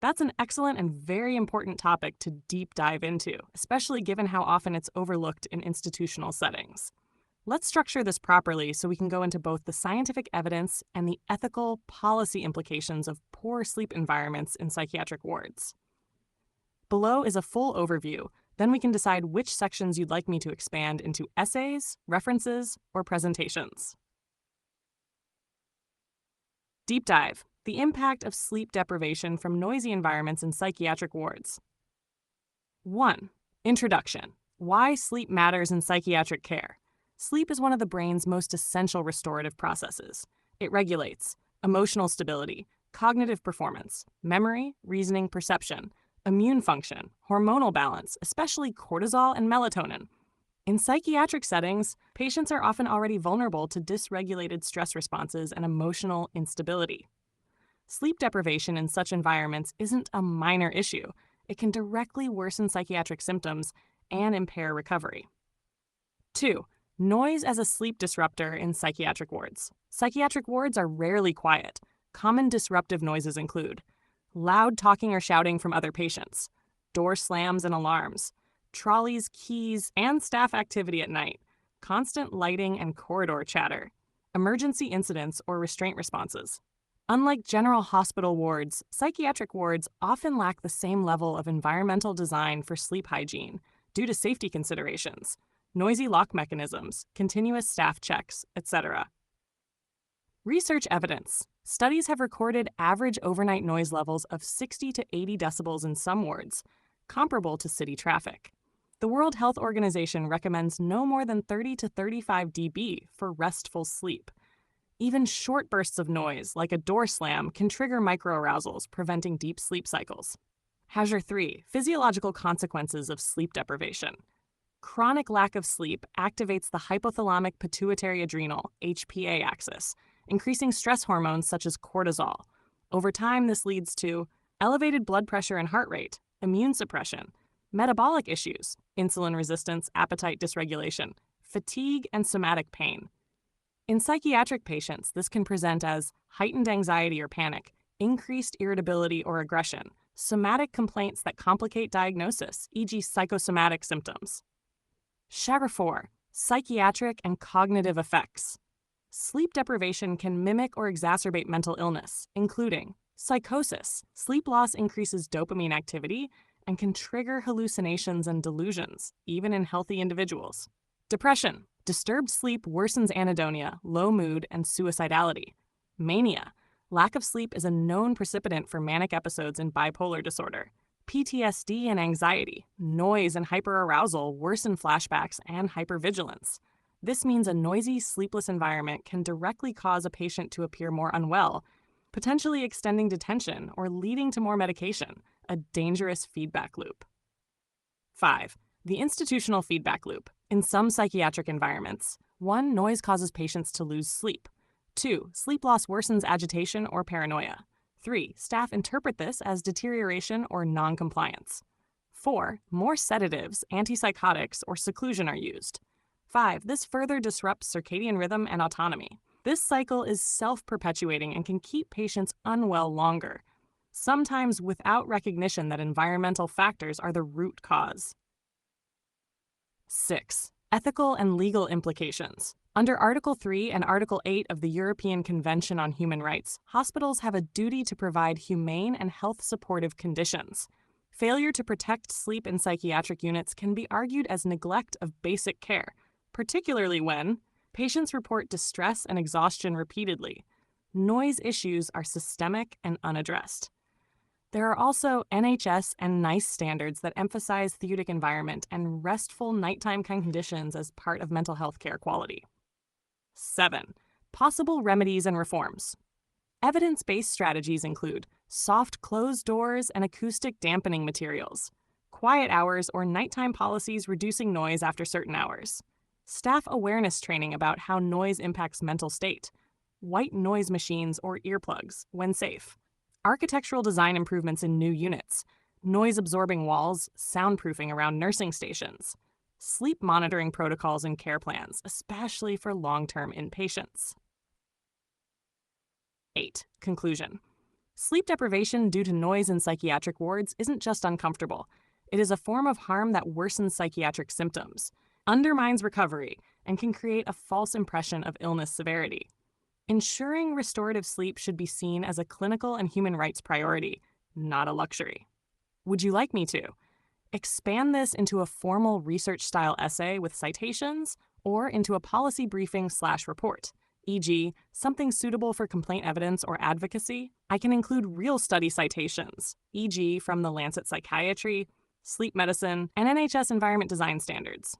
That's an excellent and very important topic to deep dive into, especially given how often it's overlooked in institutional settings. Let's structure this properly so we can go into both the scientific evidence and the ethical policy implications of poor sleep environments in psychiatric wards. Below is a full overview, then we can decide which sections you'd like me to expand into essays, references, or presentations. Deep dive: the impact of sleep deprivation from noisy environments in psychiatric wards. 1. Introduction: why sleep matters in psychiatric care. Sleep is one of the brain's most essential restorative processes. It regulates emotional stability, cognitive performance, memory, reasoning, perception, immune function, hormonal balance, especially cortisol and melatonin. In psychiatric settings, patients are often already vulnerable to dysregulated stress responses and emotional instability. Sleep deprivation in such environments isn't a minor issue. It can directly worsen psychiatric symptoms and impair recovery. 2. Noise as a sleep disruptor in psychiatric wards. Psychiatric wards are rarely quiet. Common disruptive noises include loud talking or shouting from other patients, door slams and alarms, trolleys, keys, and staff activity at night, constant lighting and corridor chatter, emergency incidents or restraint responses. Unlike general hospital wards, psychiatric wards often lack the same level of environmental design for sleep hygiene due to safety considerations, noisy lock mechanisms, continuous staff checks, etc. Research evidence. Studies have recorded average overnight noise levels of 60 to 80 decibels in some wards, comparable to city traffic. The World Health Organization recommends no more than 30 to 35 dB for restful sleep. Even short bursts of noise, like a door slam, can trigger microarousals, preventing deep sleep cycles. Hazard 3. Physiological consequences of sleep deprivation. Chronic lack of sleep activates the hypothalamic pituitary adrenal (HPA) axis, increasing stress hormones such as cortisol. Over time, this leads to elevated blood pressure and heart rate, immune suppression, metabolic issues, insulin resistance, appetite dysregulation, fatigue, and somatic pain. In psychiatric patients, this can present as heightened anxiety or panic, increased irritability or aggression, somatic complaints that complicate diagnosis, e.g. psychosomatic symptoms. Chapter 4. Psychiatric and cognitive effects. Sleep deprivation can mimic or exacerbate mental illness, including psychosis. Sleep loss increases dopamine activity and can trigger hallucinations and delusions, even in healthy individuals. Depression. Disturbed sleep worsens anhedonia, low mood, and suicidality. Mania. Lack of sleep is a known precipitant for manic episodes in bipolar disorder. PTSD and anxiety, noise and hyperarousal worsen flashbacks and hypervigilance. This means a noisy, sleepless environment can directly cause a patient to appear more unwell, potentially extending detention or leading to more medication, a dangerous feedback loop. 5. The institutional feedback loop. In some psychiatric environments, 1. Noise causes patients to lose sleep. 2. Sleep loss worsens agitation or paranoia. 3. Staff interpret this as deterioration or non-compliance. 4. More sedatives, antipsychotics, or seclusion are used. 5. This further disrupts circadian rhythm and autonomy. This cycle is self-perpetuating and can keep patients unwell longer, sometimes without recognition that environmental factors are the root cause. 6. Ethical and legal implications. Under Article 3 and Article 8 of the European Convention on Human Rights, hospitals have a duty to provide humane and health-supportive conditions. Failure to protect sleep in psychiatric units can be argued as neglect of basic care, particularly when patients report distress and exhaustion repeatedly. Noise issues are systemic and unaddressed. There are also NHS and NICE standards that emphasize therapeutic environment and restful nighttime conditions as part of mental health care quality. 7. Possible remedies and reforms. Evidence-based strategies include soft closed doors and acoustic dampening materials, quiet hours or nighttime policies reducing noise after certain hours, staff awareness training about how noise impacts mental state, white noise machines or earplugs when safe, architectural design improvements in new units, noise-absorbing walls, soundproofing around nursing stations, sleep monitoring protocols and care plans, especially for long-term inpatients. 8. Conclusion. Sleep deprivation due to noise in psychiatric wards isn't just uncomfortable. It is a form of harm that worsens psychiatric symptoms, undermines recovery, and can create a false impression of illness severity. Ensuring restorative sleep should be seen as a clinical and human rights priority, not a luxury. Would you like me to expand this into a formal research-style essay with citations or into a policy briefing/report? E.g., something suitable for complaint evidence or advocacy? I can include real study citations, e.g., from the Lancet Psychiatry, Sleep Medicine, and NHS Environment Design Standards.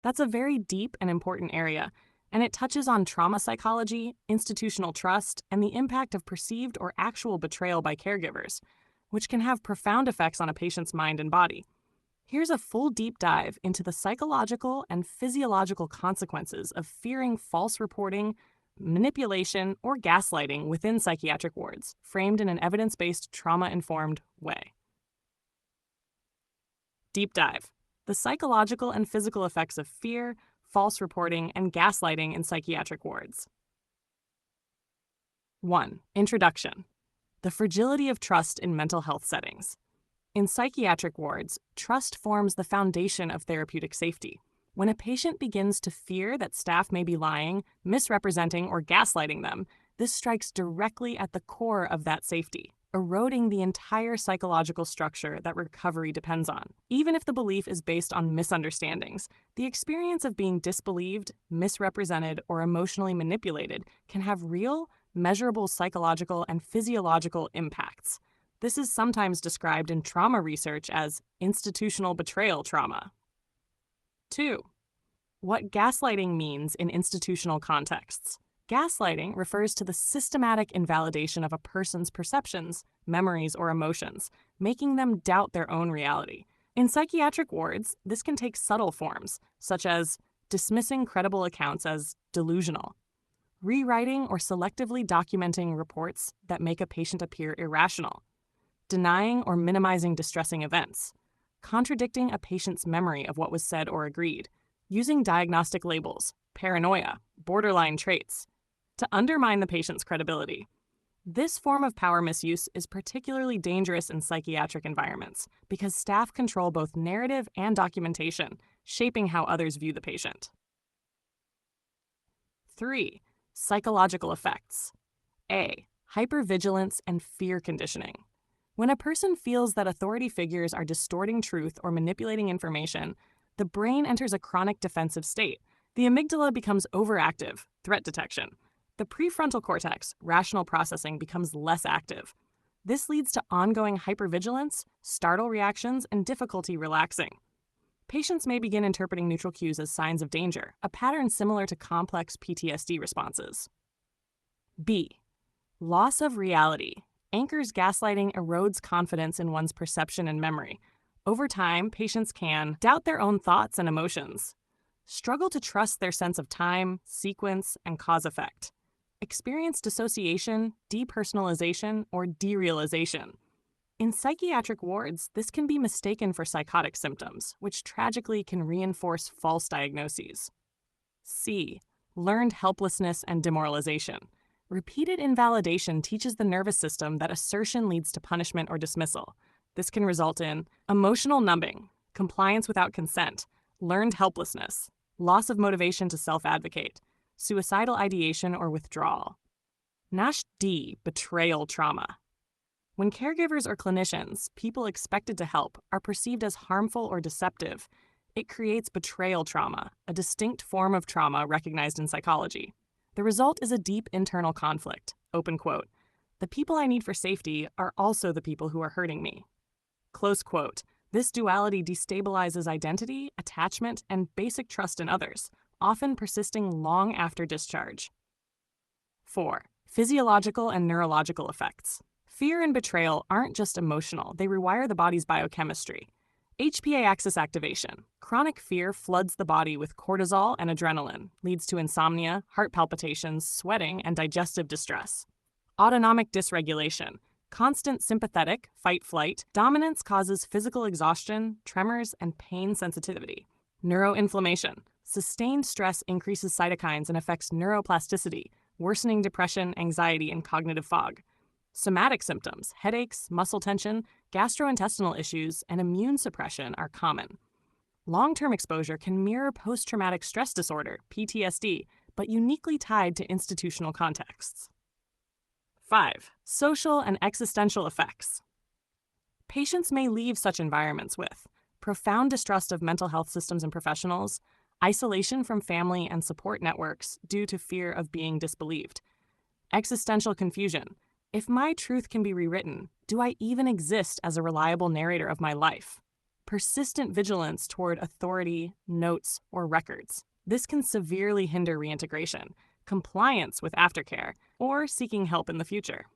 That's a very deep and important area, and it touches on trauma psychology, institutional trust, and the impact of perceived or actual betrayal by caregivers, which can have profound effects on a patient's mind and body. Here's a full deep dive into the psychological and physiological consequences of fearing false reporting, manipulation, or gaslighting within psychiatric wards, framed in an evidence-based, trauma-informed way. Deep dive. The psychological and physical effects of fear, false reporting, and gaslighting in psychiatric wards. 1. Introduction. The fragility of trust in mental health settings. In psychiatric wards, trust forms the foundation of therapeutic safety. When a patient begins to fear that staff may be lying, misrepresenting, or gaslighting them, this strikes directly at the core of that safety, eroding the entire psychological structure that recovery depends on. Even if the belief is based on misunderstandings, the experience of being disbelieved, misrepresented, or emotionally manipulated can have real, measurable psychological and physiological impacts. This is sometimes described in trauma research as institutional betrayal trauma. 2. What gaslighting means in institutional contexts. Gaslighting refers to the systematic invalidation of a person's perceptions, memories, or emotions, making them doubt their own reality. In psychiatric wards, this can take subtle forms, such as dismissing credible accounts as delusional, rewriting or selectively documenting reports that make a patient appear irrational, denying or minimizing distressing events, contradicting a patient's memory of what was said or agreed, using diagnostic labels, paranoia, borderline traits, to undermine the patient's credibility. This form of power misuse is particularly dangerous in psychiatric environments because staff control both narrative and documentation, shaping how others view the patient. 3. Psychological effects. A. Hypervigilance and fear conditioning. When a person feels that authority figures are distorting truth or manipulating information, the brain enters a chronic defensive state. The amygdala becomes overactive, threat detection. The prefrontal cortex, rational processing, becomes less active. This leads to ongoing hypervigilance, startle reactions, and difficulty relaxing. Patients may begin interpreting neutral cues as signs of danger, a pattern similar to complex PTSD responses. B. Loss of reality. Anchors gaslighting erodes confidence in one's perception and memory. Over time, patients can doubt their own thoughts and emotions, struggle to trust their sense of time, sequence, and cause-effect, experience dissociation, depersonalization, or derealization. In psychiatric wards, this can be mistaken for psychotic symptoms, which tragically can reinforce false diagnoses. C. Learned helplessness and demoralization. Repeated invalidation teaches the nervous system that assertion leads to punishment or dismissal. This can result in emotional numbing, compliance without consent, learned helplessness, loss of motivation to self-advocate, suicidal ideation or withdrawal. D. Betrayal trauma. When caregivers or clinicians, people expected to help, are perceived as harmful or deceptive, it creates betrayal trauma, a distinct form of trauma recognized in psychology. The result is a deep internal conflict. Open quote. The people I need for safety are also the people who are hurting me. Close quote. This duality destabilizes identity, attachment, and basic trust in others, often persisting long after discharge. 4. Physiological and neurological effects. Fear and betrayal aren't just emotional, they rewire the body's biochemistry. HPA axis activation. Chronic fear floods the body with cortisol and adrenaline, leads to insomnia, heart palpitations, sweating, and digestive distress. Autonomic dysregulation. Constant sympathetic, fight-flight, dominance causes physical exhaustion, tremors, and pain sensitivity. Neuroinflammation. Sustained stress increases cytokines and affects neuroplasticity, worsening depression, anxiety, and cognitive fog. Somatic symptoms, headaches, muscle tension, gastrointestinal issues, and immune suppression are common. Long-term exposure can mirror post-traumatic stress disorder, PTSD, but uniquely tied to institutional contexts. 5. Social and existential effects. Patients may leave such environments with profound distrust of mental health systems and professionals, isolation from family and support networks due to fear of being disbelieved, existential confusion. If my truth can be rewritten, do I even exist as a reliable narrator of my life? Persistent vigilance toward authority, notes, or records. This can severely hinder reintegration, compliance with aftercare, or seeking help in the future.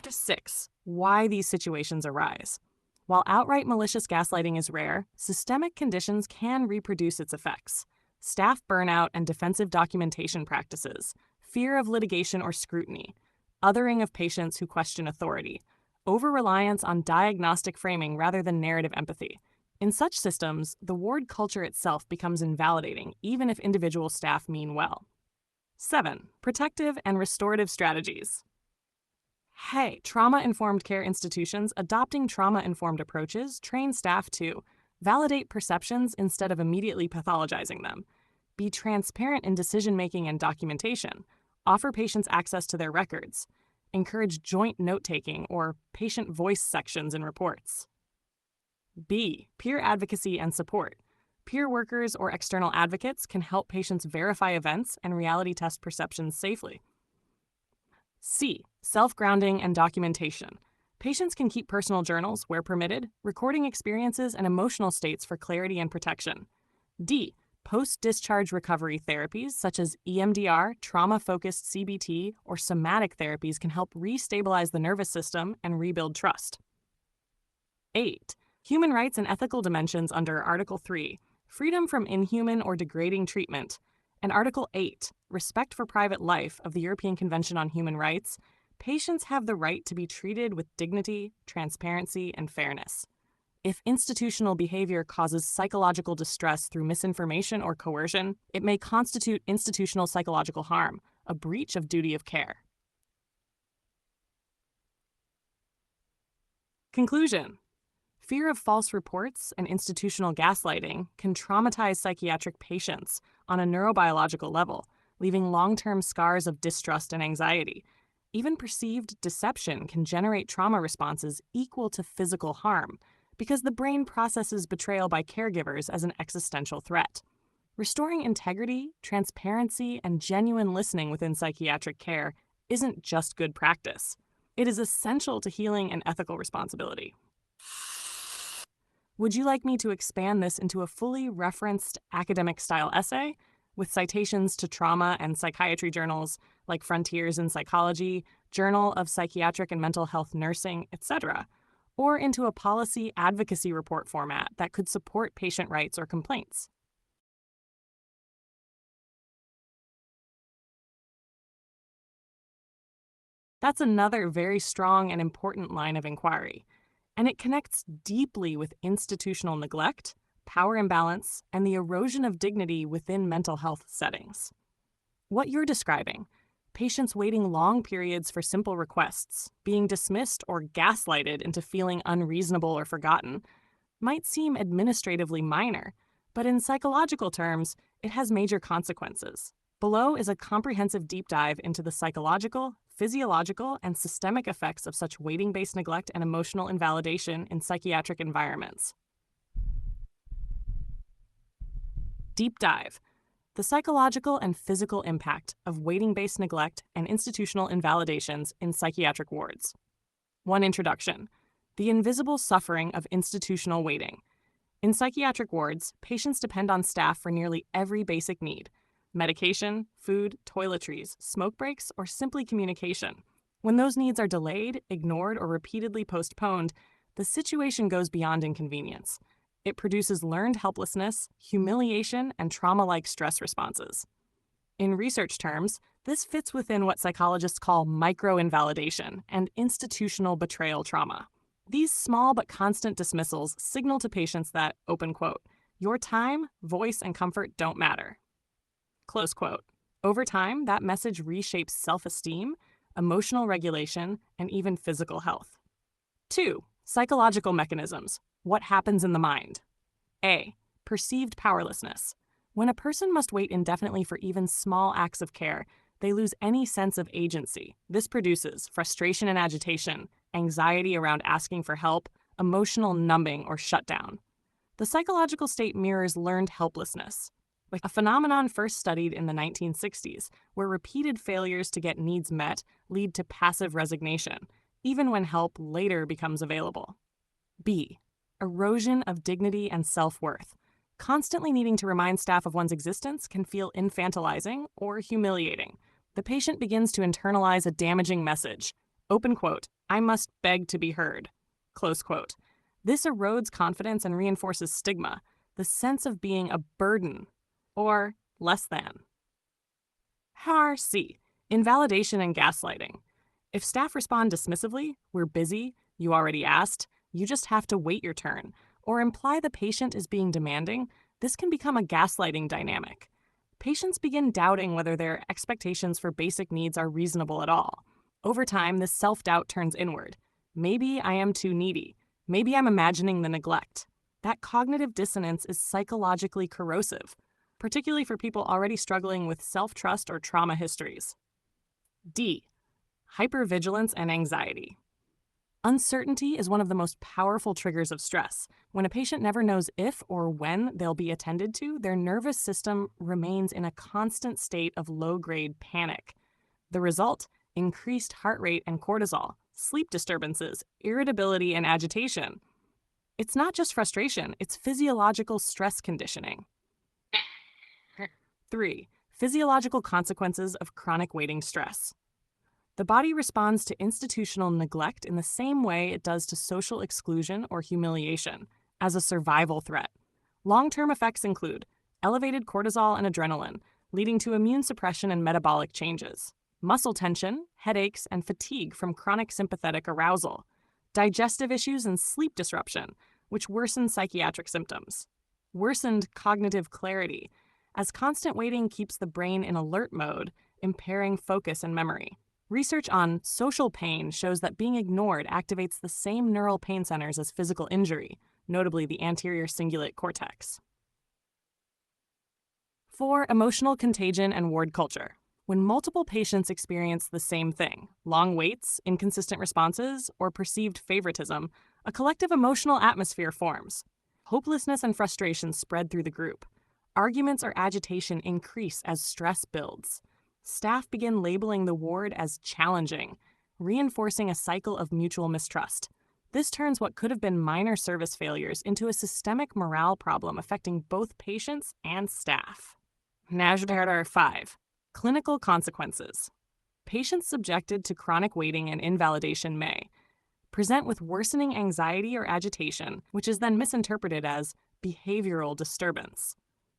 6. Why these situations arise. While outright malicious gaslighting is rare, systemic conditions can reproduce its effects. Staff burnout and defensive documentation practices, fear of litigation or scrutiny, othering of patients who question authority, over-reliance on diagnostic framing rather than narrative empathy. In such systems, the ward culture itself becomes invalidating, even if individual staff mean well. 7. Protective and restorative strategies. Hey, trauma-informed care institutions adopting trauma-informed approaches train staff to validate perceptions instead of immediately pathologizing them, be transparent in decision-making and documentation, offer patients access to their records, encourage joint note-taking or patient voice sections in reports. B. Peer advocacy and support. Peer workers or external advocates can help patients verify events and reality test perceptions safely. C. Self-grounding and documentation. Patients can keep personal journals where permitted, recording experiences and emotional states for clarity and protection. D. Post-discharge recovery therapies such as EMDR, trauma-focused CBT, or somatic therapies can help re-stabilize the nervous system and rebuild trust. 8. Human rights and ethical dimensions under Article 3, freedom from inhuman or degrading treatment, and Article 8, respect for private life of the European Convention on Human Rights. Patients have the right to be treated with dignity, transparency, and fairness. If institutional behavior causes psychological distress through misinformation or coercion, it may constitute institutional psychological harm, a breach of duty of care. Conclusion. Fear of false reports and institutional gaslighting can traumatize psychiatric patients on a neurobiological level, leaving long-term scars of distrust and anxiety. Even perceived deception can generate trauma responses equal to physical harm, because the brain processes betrayal by caregivers as an existential threat. Restoring integrity, transparency, and genuine listening within psychiatric care isn't just good practice. It is essential to healing and ethical responsibility. Would you like me to expand this into a fully referenced academic-style essay with citations to trauma and psychiatry journals like Frontiers in Psychology, Journal of Psychiatric and Mental Health Nursing, etc., or into a policy advocacy report format that could support patient rights or complaints? That's another very strong and important line of inquiry, and it connects deeply with institutional neglect, power imbalance, and the erosion of dignity within mental health settings. What you're describing, patients waiting long periods for simple requests, being dismissed or gaslighted into feeling unreasonable or forgotten, might seem administratively minor, but in psychological terms, it has major consequences. Below is a comprehensive deep dive into the psychological, physiological, and systemic effects of such waiting-based neglect and emotional invalidation in psychiatric environments. Deep dive. The psychological and physical impact of waiting-based neglect and institutional invalidations in psychiatric wards. 1. Introduction. The invisible suffering of institutional waiting. In psychiatric wards, patients depend on staff for nearly every basic need: medication, food, toiletries, smoke breaks, or simply communication. When those needs are delayed, ignored, or repeatedly postponed, the situation goes beyond inconvenience. It produces learned helplessness, humiliation, and trauma-like stress responses. In research terms, this fits within what psychologists call micro-invalidation and institutional betrayal trauma. These small but constant dismissals signal to patients that, open quote, Your time, voice, and comfort don't matter. Close quote. Over time, that message reshapes self-esteem, emotional regulation, and even physical health. 2. Psychological mechanisms. What happens in the mind? A. Perceived powerlessness. When a person must wait indefinitely for even small acts of care, they lose any sense of agency. This produces frustration and agitation, anxiety around asking for help, emotional numbing or shutdown. The psychological state mirrors learned helplessness, a phenomenon first studied in the 1960s, where repeated failures to get needs met lead to passive resignation, even when help later becomes available. B. Erosion of dignity and self-worth. Constantly needing to remind staff of one's existence can feel infantilizing or humiliating. The patient begins to internalize a damaging message. Open quote, "I must beg to be heard." Close quote. This erodes confidence and reinforces stigma, the sense of being a burden or less than. C. Invalidation and gaslighting. If staff respond dismissively, "We're busy," "You already asked," "You just have to wait your turn," or imply the patient is being demanding, this can become a gaslighting dynamic. Patients begin doubting whether their expectations for basic needs are reasonable at all. Over time, this self-doubt turns inward. Maybe I am too needy. Maybe I'm imagining the neglect. That cognitive dissonance is psychologically corrosive, particularly for people already struggling with self-trust or trauma histories. D. Hypervigilance and anxiety. Uncertainty is one of the most powerful triggers of stress. When a patient never knows if or when they'll be attended to, their nervous system remains in a constant state of low-grade panic. The result? Increased heart rate and cortisol, sleep disturbances, irritability, and agitation. It's not just frustration, it's physiological stress conditioning. 3. Physiological consequences of chronic waiting stress. The body responds to institutional neglect in the same way it does to social exclusion or humiliation, as a survival threat. Long-term effects include elevated cortisol and adrenaline, leading to immune suppression and metabolic changes, muscle tension, headaches, and fatigue from chronic sympathetic arousal, digestive issues and sleep disruption, which worsen psychiatric symptoms, worsened cognitive clarity, as constant waiting keeps the brain in alert mode, impairing focus and memory. Research on social pain shows that being ignored activates the same neural pain centers as physical injury, notably the anterior cingulate cortex. 4. Emotional contagion and ward culture. When multiple patients experience the same thing, long waits, inconsistent responses, or perceived favoritism, a collective emotional atmosphere forms. Hopelessness and frustration spread through the group. Arguments or agitation increase as stress builds. Staff begin labeling the ward as challenging, reinforcing a cycle of mutual mistrust. This turns what could have been minor service failures into a systemic morale problem affecting both patients and staff. 5. Clinical consequences. Patients subjected to chronic waiting and invalidation may present with worsening anxiety or agitation, which is then misinterpreted as behavioral disturbance.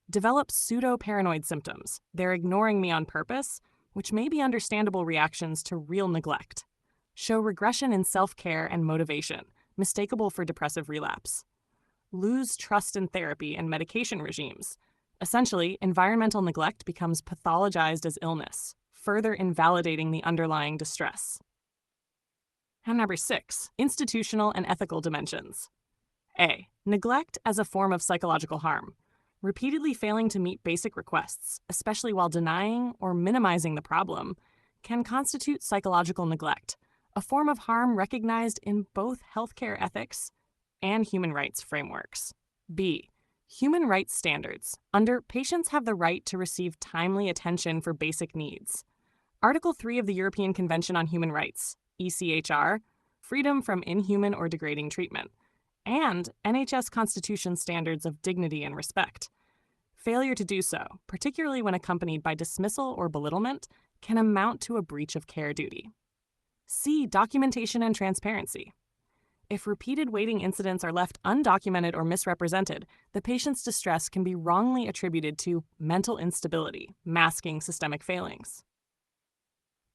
Develop pseudo-paranoid symptoms. They're ignoring me on purpose, which may be understandable reactions to real neglect. Show regression in self-care and motivation, mistakable for depressive relapse. Lose trust in therapy and medication regimes. Essentially, environmental neglect becomes pathologized as illness, further invalidating the underlying distress. And 6. Institutional and ethical dimensions. A. Neglect as a form of psychological harm. Repeatedly failing to meet basic requests, especially while denying or minimizing the problem, can constitute psychological neglect, a form of harm recognized in both healthcare ethics and human rights frameworks. B. Human rights standards. Under patients have the right to receive timely attention for basic needs. Article 3 of the European Convention on Human Rights, ECHR, freedom from inhuman or degrading treatment, and NHS Constitution standards of dignity and respect. Failure to do so, particularly when accompanied by dismissal or belittlement, can amount to a breach of care duty. C. Documentation and transparency. If repeated waiting incidents are left undocumented or misrepresented, the patient's distress can be wrongly attributed to mental instability, masking systemic failings.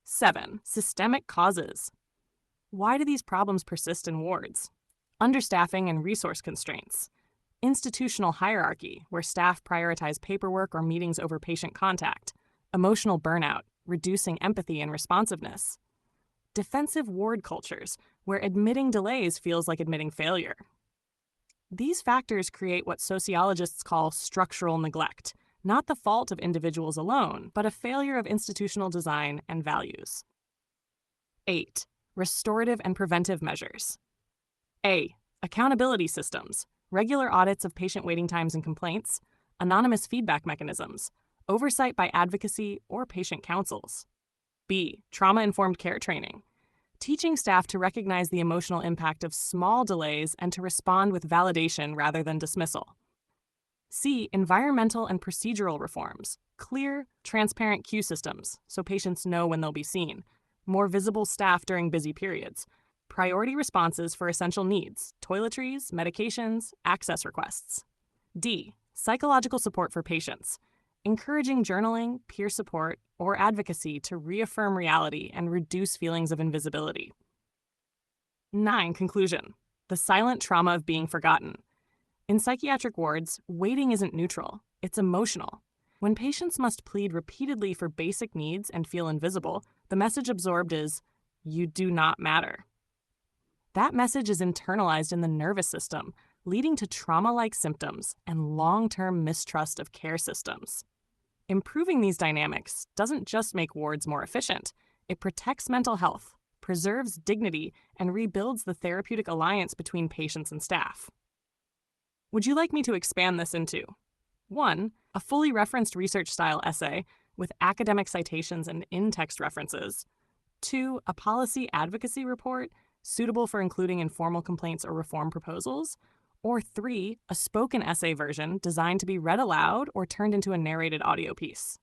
7. Systemic causes. Why do these problems persist in wards? Understaffing and resource constraints. institutional hierarchy, where staff prioritize paperwork or meetings over patient contact, emotional burnout, reducing empathy and responsiveness, defensive ward cultures, where admitting delays feels like admitting failure. These factors create what sociologists call structural neglect, not the fault of individuals alone, but a failure of institutional design and values. 8. Restorative and preventive measures. A. Accountability systems, regular audits of patient waiting times and complaints, anonymous feedback mechanisms, oversight by advocacy or patient councils. B. Trauma-informed care training, teaching staff to recognize the emotional impact of small delays and to respond with validation rather than dismissal. C. Environmental and procedural reforms, clear, transparent queue systems so patients know when they'll be seen, more visible staff during busy periods, priority responses for essential needs, toiletries, medications, access requests. D. Psychological support for patients, encouraging journaling, peer support, or advocacy to reaffirm reality and reduce feelings of invisibility. 9. Conclusion. The silent trauma of being forgotten. In psychiatric wards, waiting isn't neutral, it's emotional. When patients must plead repeatedly for basic needs and feel invisible, the message absorbed is, "You do not matter." That message is internalized in the nervous system, leading to trauma-like symptoms and long-term mistrust of care systems. Improving these dynamics doesn't just make wards more efficient, it protects mental health, preserves dignity, and rebuilds the therapeutic alliance between patients and staff. Would you like me to expand this into 1. A fully referenced research-style essay with academic citations and in-text references, 2. A policy advocacy report suitable for including in formal complaints or reform proposals, or 3. A spoken essay version designed to be read aloud or turned into a narrated audio piece?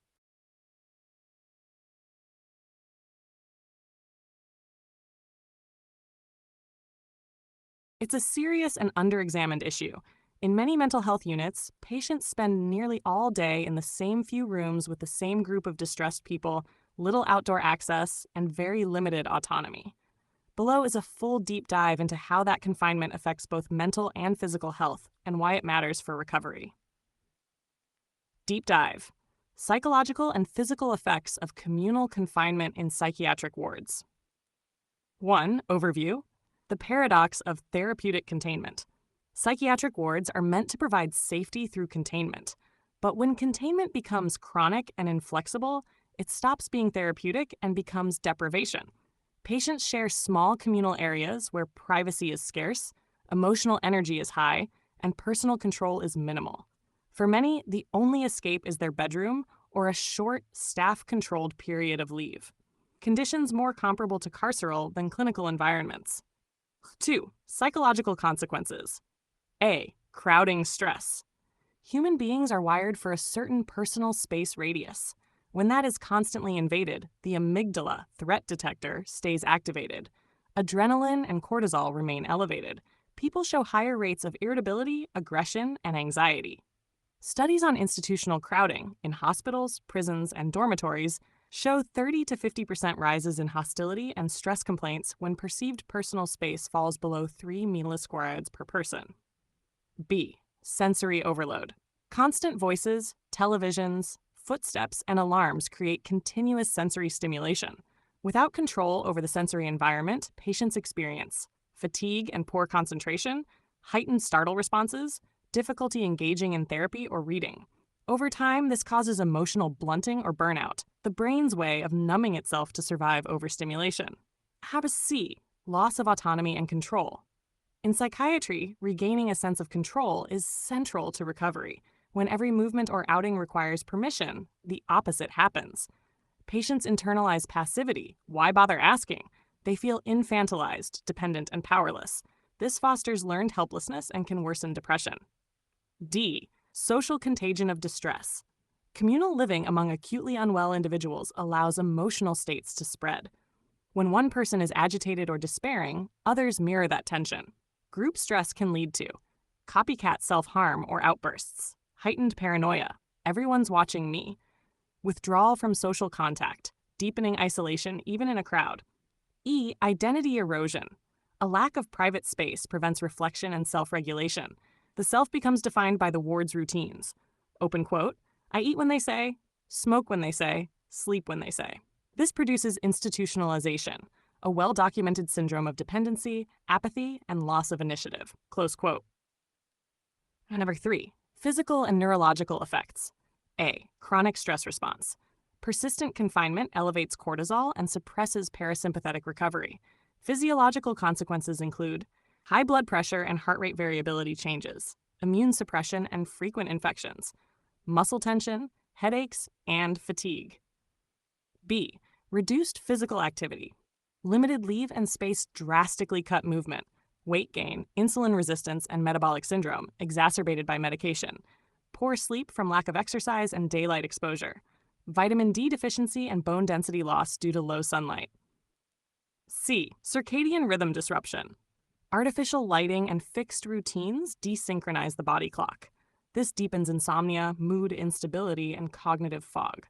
It's a serious and underexamined issue. In many mental health units, patients spend nearly all day in the same few rooms with the same group of distressed people, little outdoor access, and very limited autonomy. Below is a full deep dive into how that confinement affects both mental and physical health and why it matters for recovery. Deep dive: psychological and physical effects of communal confinement in psychiatric wards. 1. Overview: the paradox of therapeutic containment. Psychiatric wards are meant to provide safety through containment, but when containment becomes chronic and inflexible, it stops being therapeutic and becomes deprivation. Patients share small communal areas where privacy is scarce, emotional energy is high, and personal control is minimal. For many, the only escape is their bedroom or a short, staff-controlled period of leave. Conditions more comparable to carceral than clinical environments. 2. Psychological consequences. A. Crowding stress. Human beings are wired for a certain personal space radius. When that is constantly invaded, the amygdala, threat detector, stays activated. Adrenaline and cortisol remain elevated. People show higher rates of irritability, aggression, and anxiety. Studies on institutional crowding in hospitals, prisons, and dormitories show 30 to 50% rises in hostility and stress complaints when perceived personal space falls below 3 millisquarids per person. B. Sensory overload. Constant voices, televisions, footsteps, and alarms create continuous sensory stimulation. Without control over the sensory environment, patients experience fatigue and poor concentration, heightened startle responses, difficulty engaging in therapy or reading. Over time, this causes emotional blunting or burnout, the brain's way of numbing itself to survive overstimulation. How to C. Loss of autonomy and control. In psychiatry, regaining a sense of control is central to recovery. When every movement or outing requires permission, the opposite happens. Patients internalize passivity. Why bother asking? They feel infantilized, dependent, and powerless. This fosters learned helplessness and can worsen depression. D. Social contagion of distress. Communal living among acutely unwell individuals allows emotional states to spread. When one person is agitated or despairing, others mirror that tension. Group stress can lead to copycat self-harm or outbursts, heightened paranoia, everyone's watching me, withdrawal from social contact, deepening isolation even in a crowd. E. Identity erosion. A lack of private space prevents reflection and self-regulation. The self becomes defined by the ward's routines. Open quote, I eat when they say, smoke when they say, sleep when they say. This produces institutionalization, a well-documented syndrome of dependency, apathy, and loss of initiative. Close quote. Number 3, physical and neurological effects. A, chronic stress response. Persistent confinement elevates cortisol and suppresses parasympathetic recovery. Physiological consequences include high blood pressure and heart rate variability changes, immune suppression and frequent infections, muscle tension, headaches, and fatigue. B, reduced physical activity. Limited leave and space drastically cut movement, weight gain, insulin resistance, and metabolic syndrome, exacerbated by medication. Poor sleep from lack of exercise and daylight exposure. Vitamin D deficiency and bone density loss due to low sunlight. C, circadian rhythm disruption. Artificial lighting and fixed routines desynchronize the body clock. This deepens insomnia, mood instability, and cognitive fog.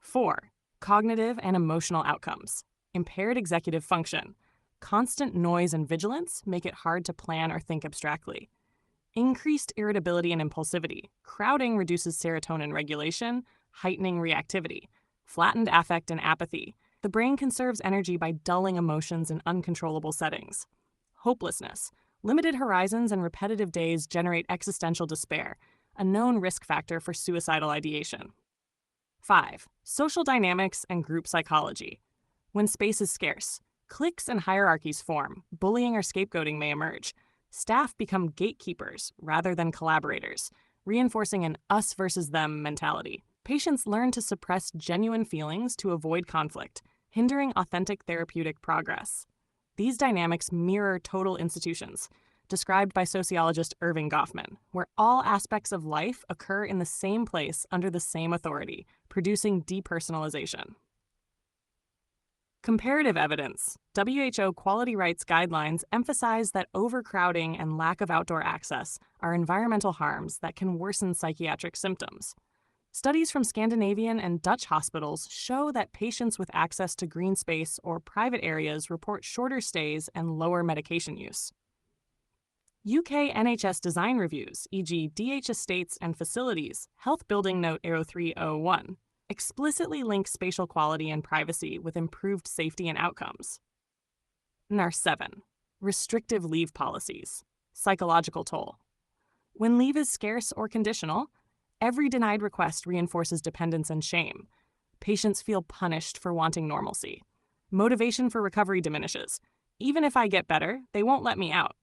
4, cognitive and emotional outcomes. Impaired executive function. Constant noise and vigilance make it hard to plan or think abstractly. Increased irritability and impulsivity. Crowding reduces serotonin regulation, heightening reactivity. Flattened affect and apathy. The brain conserves energy by dulling emotions in uncontrollable settings. Hopelessness. Limited horizons and repetitive days generate existential despair, a known risk factor for suicidal ideation. 5, social dynamics and group psychology. When space is scarce, cliques and hierarchies form, bullying or scapegoating may emerge. Staff become gatekeepers rather than collaborators, reinforcing an us versus them mentality. Patients learn to suppress genuine feelings to avoid conflict, hindering authentic therapeutic progress. These dynamics mirror total institutions, described by sociologist Irving Goffman, where all aspects of life occur in the same place under the same authority, producing depersonalization. Comparative evidence. WHO quality rights guidelines emphasize that overcrowding and lack of outdoor access are environmental harms that can worsen psychiatric symptoms. Studies from Scandinavian and Dutch hospitals show that patients with access to green space or private areas report shorter stays and lower medication use. UK NHS design reviews, e.g. DH Estates and Facilities, Health Building Note 0301, explicitly link spatial quality and privacy with improved safety and outcomes. NAR 7. Restrictive leave policies. Psychological toll. When leave is scarce or conditional, every denied request reinforces dependence and shame. Patients feel punished for wanting normalcy. Motivation for recovery diminishes. Even if I get better, they won't let me out.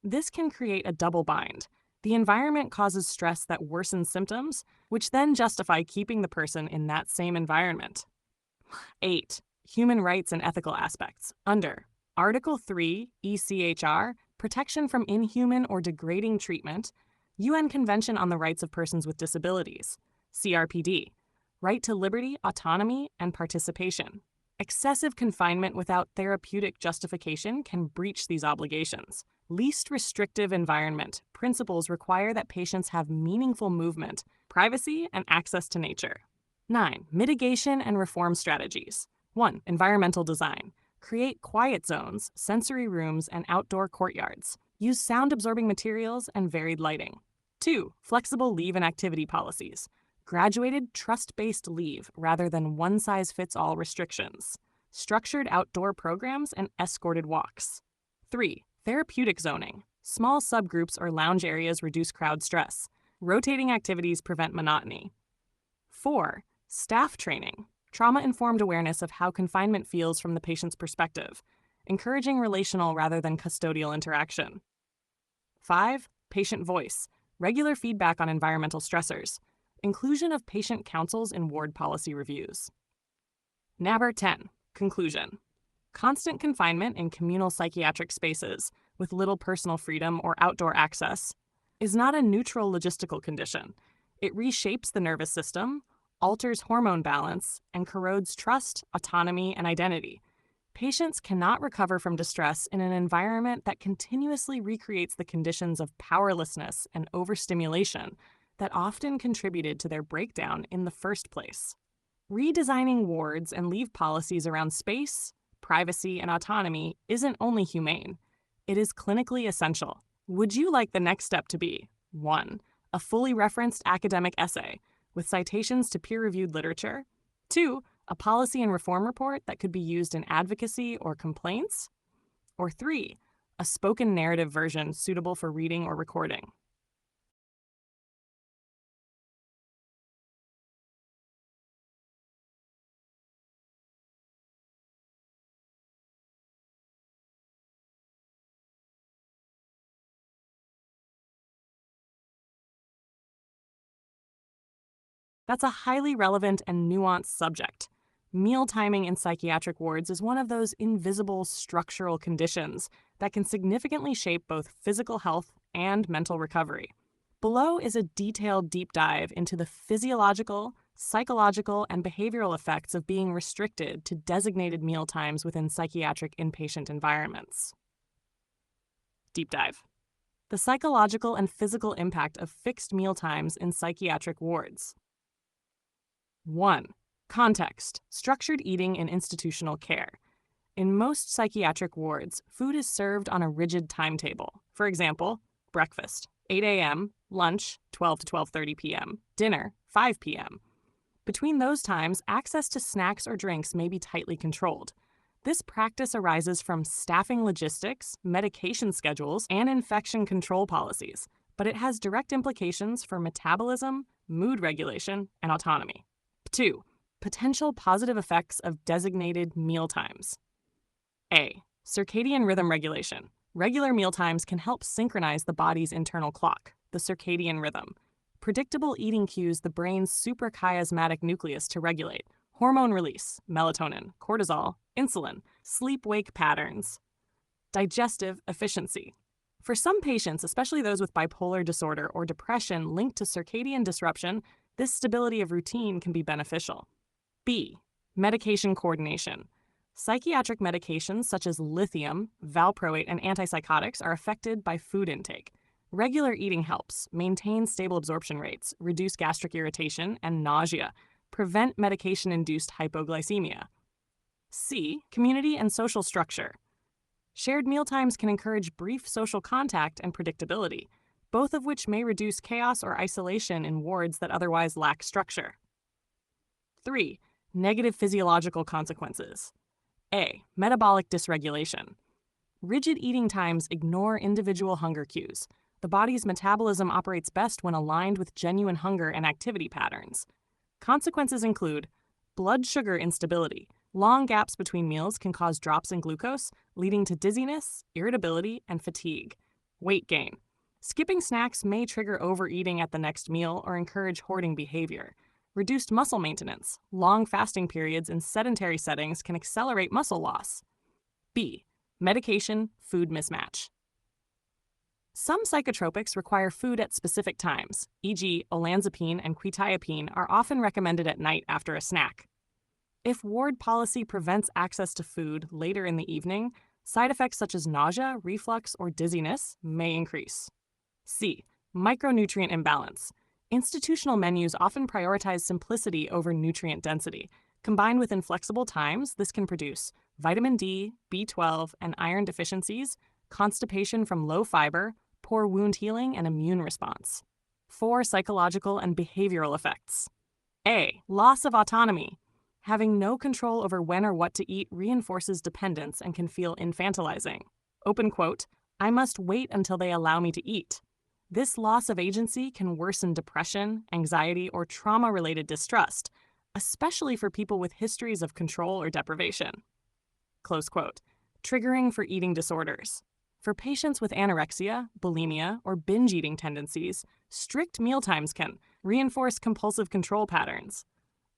This can create a double bind. The environment causes stress that worsens symptoms, which then justify keeping the person in that same environment. 8. Human rights and ethical aspects. Under Article 3, ECHR, Protection from Inhuman or Degrading Treatment, UN Convention on the Rights of Persons with Disabilities, CRPD, right to liberty, autonomy, and participation. Excessive confinement without therapeutic justification can breach these obligations. Least restrictive environment principles require that patients have meaningful movement, privacy, and access to nature. 9. Mitigation and reform strategies. 1. Environmental design. Create quiet zones, sensory rooms, and outdoor courtyards. Use sound-absorbing materials and varied lighting. 2. Flexible leave and activity policies. Graduated, trust-based leave rather than one-size-fits-all restrictions. Structured outdoor programs and escorted walks. 3. Therapeutic zoning. Small subgroups or lounge areas reduce crowd stress. Rotating activities prevent monotony. 4. Staff training. Trauma-informed awareness of how confinement feels from the patient's perspective, encouraging relational rather than custodial interaction. 5. Patient voice. Regular feedback on environmental stressors. Inclusion of patient councils in ward policy reviews. NABR 10. Conclusion. Constant confinement in communal psychiatric spaces with little personal freedom or outdoor access is not a neutral logistical condition. It reshapes the nervous system, alters hormone balance, and corrodes trust, autonomy, and identity. Patients cannot recover from distress in an environment that continuously recreates the conditions of powerlessness and overstimulation that often contributed to their breakdown in the first place. Redesigning wards and leave policies around space, privacy, and autonomy isn't only humane, it is clinically essential. Would you like the next step to be 1. A fully referenced academic essay with citations to peer-reviewed literature. 2. A policy and reform report that could be used in advocacy or complaints. Or 3. A spoken narrative version suitable for reading or recording. That's a highly relevant and nuanced subject. Meal timing in psychiatric wards is one of those invisible structural conditions that can significantly shape both physical health and mental recovery. Below is a detailed deep dive into the physiological, psychological, and behavioral effects of being restricted to designated meal times within psychiatric inpatient environments. Deep dive. The psychological and physical impact of fixed meal times in psychiatric wards. 1. Context: structured eating in institutional care. In most psychiatric wards, food is served on a rigid timetable. For example, breakfast, 8 a.m., lunch, 12 to 12:30 p.m., dinner, 5 p.m. Between those times, access to snacks or drinks may be tightly controlled. This practice arises from staffing logistics, medication schedules, and infection control policies, but it has direct implications for metabolism, mood regulation, and autonomy. 2. Potential positive effects of designated meal times. A. Circadian rhythm regulation. Regular meal times can help synchronize the body's internal clock, the circadian rhythm. Predictable eating cues the brain's suprachiasmatic nucleus to regulate hormone release, melatonin, cortisol, insulin, sleep-wake patterns. Digestive efficiency. For some patients, especially those with bipolar disorder or depression linked to circadian disruption, this stability of routine can be beneficial. B. Medication coordination. Psychiatric medications such as lithium, valproate, and antipsychotics are affected by food intake. Regular eating helps maintain stable absorption rates, reduce gastric irritation and nausea, prevent medication-induced hypoglycemia. C. Community and social structure. Shared mealtimes can encourage brief social contact and predictability, both of which may reduce chaos or isolation in wards that otherwise lack structure. 3. Negative physiological consequences. A. Metabolic dysregulation. Rigid eating times ignore individual hunger cues. The body's metabolism operates best when aligned with genuine hunger and activity patterns. Consequences include blood sugar instability. Long gaps between meals can cause drops in glucose, leading to dizziness, irritability, and fatigue. Weight gain. Skipping snacks may trigger overeating at the next meal or encourage hoarding behavior. Reduced muscle maintenance. Long fasting periods in sedentary settings can accelerate muscle loss. B. Medication-food mismatch. Some psychotropics require food at specific times, e.g., olanzapine and quetiapine are often recommended at night after a snack. If ward policy prevents access to food later in the evening, side effects such as nausea, reflux, or dizziness may increase. C. Micronutrient imbalance. Institutional menus often prioritize simplicity over nutrient density. Combined with inflexible times, this can produce vitamin D, B12, and iron deficiencies, constipation from low fiber, poor wound healing, and immune response. 4. Psychological and behavioral effects. A. Loss of autonomy. Having no control over when or what to eat reinforces dependence and can feel infantilizing. Open quote, "I must wait until they allow me to eat." This loss of agency can worsen depression, anxiety, or trauma-related distrust, especially for people with histories of control or deprivation. Close quote. Triggering for eating disorders. For patients with anorexia, bulimia, or binge eating tendencies, strict mealtimes can reinforce compulsive control patterns.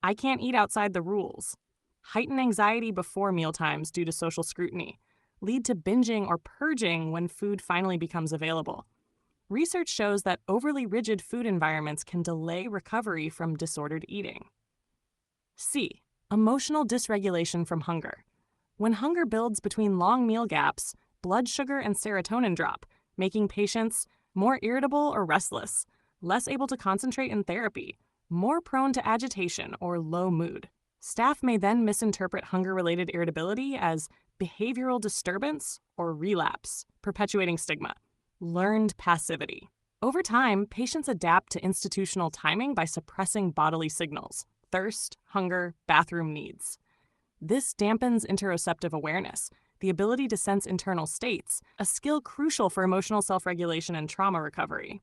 I can't eat outside the rules. Heighten anxiety before mealtimes due to social scrutiny. Lead to binging or purging when food finally becomes available. Research shows that overly rigid food environments can delay recovery from disordered eating. C. Emotional dysregulation from hunger. When hunger builds between long meal gaps, blood sugar and serotonin drop, making patients more irritable or restless, less able to concentrate in therapy, more prone to agitation or low mood. Staff may then misinterpret hunger-related irritability as behavioral disturbance or relapse, perpetuating stigma. Learned passivity. Over time, patients adapt to institutional timing by suppressing bodily signals: thirst, hunger, bathroom needs. This dampens interoceptive awareness, the ability to sense internal states, a skill crucial for emotional self-regulation and trauma recovery.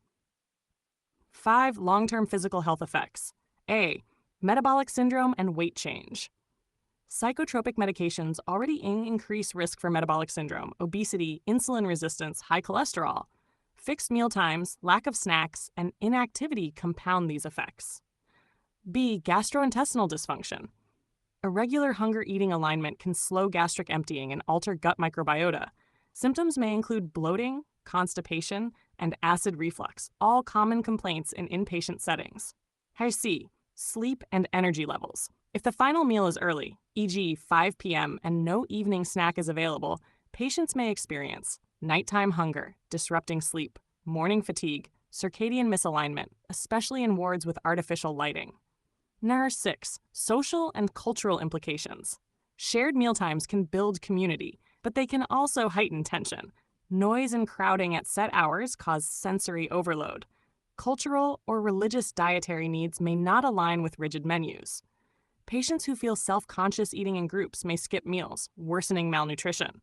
5 long-term physical health effects. A. Metabolic syndrome and weight change. Psychotropic medications already increase risk for metabolic syndrome, obesity, insulin resistance, high cholesterol. Fixed meal times, lack of snacks, and inactivity compound these effects. B. Gastrointestinal dysfunction. Irregular hunger-eating alignment can slow gastric emptying and alter gut microbiota. Symptoms may include bloating, constipation, and acid reflux, all common complaints in inpatient settings. C. Sleep and energy levels. If the final meal is early, e.g. 5 p.m., and no evening snack is available, patients may experience nighttime hunger, disrupting sleep, morning fatigue, circadian misalignment, especially in wards with artificial lighting. 6. Social and cultural implications. Shared mealtimes can build community, but they can also heighten tension. Noise and crowding at set hours cause sensory overload. Cultural or religious dietary needs may not align with rigid menus. Patients who feel self-conscious eating in groups may skip meals, worsening malnutrition.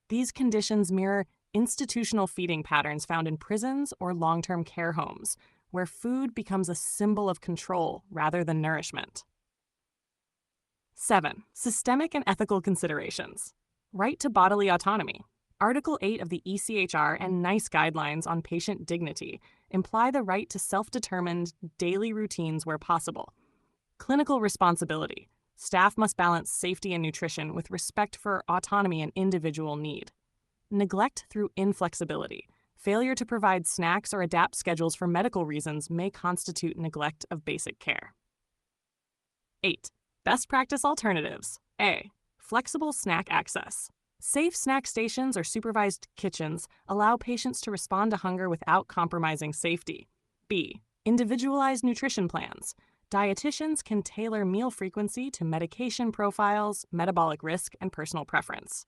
These conditions mirror institutional feeding patterns found in prisons or long-term care homes, where food becomes a symbol of control rather than nourishment. 7. Systemic and ethical considerations. Right to bodily autonomy. Article 8 of the ECHR and NICE guidelines on patient dignity imply the right to self-determined daily routines where possible. Clinical responsibility. Staff must balance safety and nutrition with respect for autonomy and individual need. Neglect through inflexibility. Failure to provide snacks or adapt schedules for medical reasons may constitute neglect of basic care. 8. Best practice alternatives. A. Flexible snack access. Safe snack stations or supervised kitchens allow patients to respond to hunger without compromising safety. B. Individualized nutrition plans. Dietitians can tailor meal frequency to medication profiles, metabolic risk, and personal preference.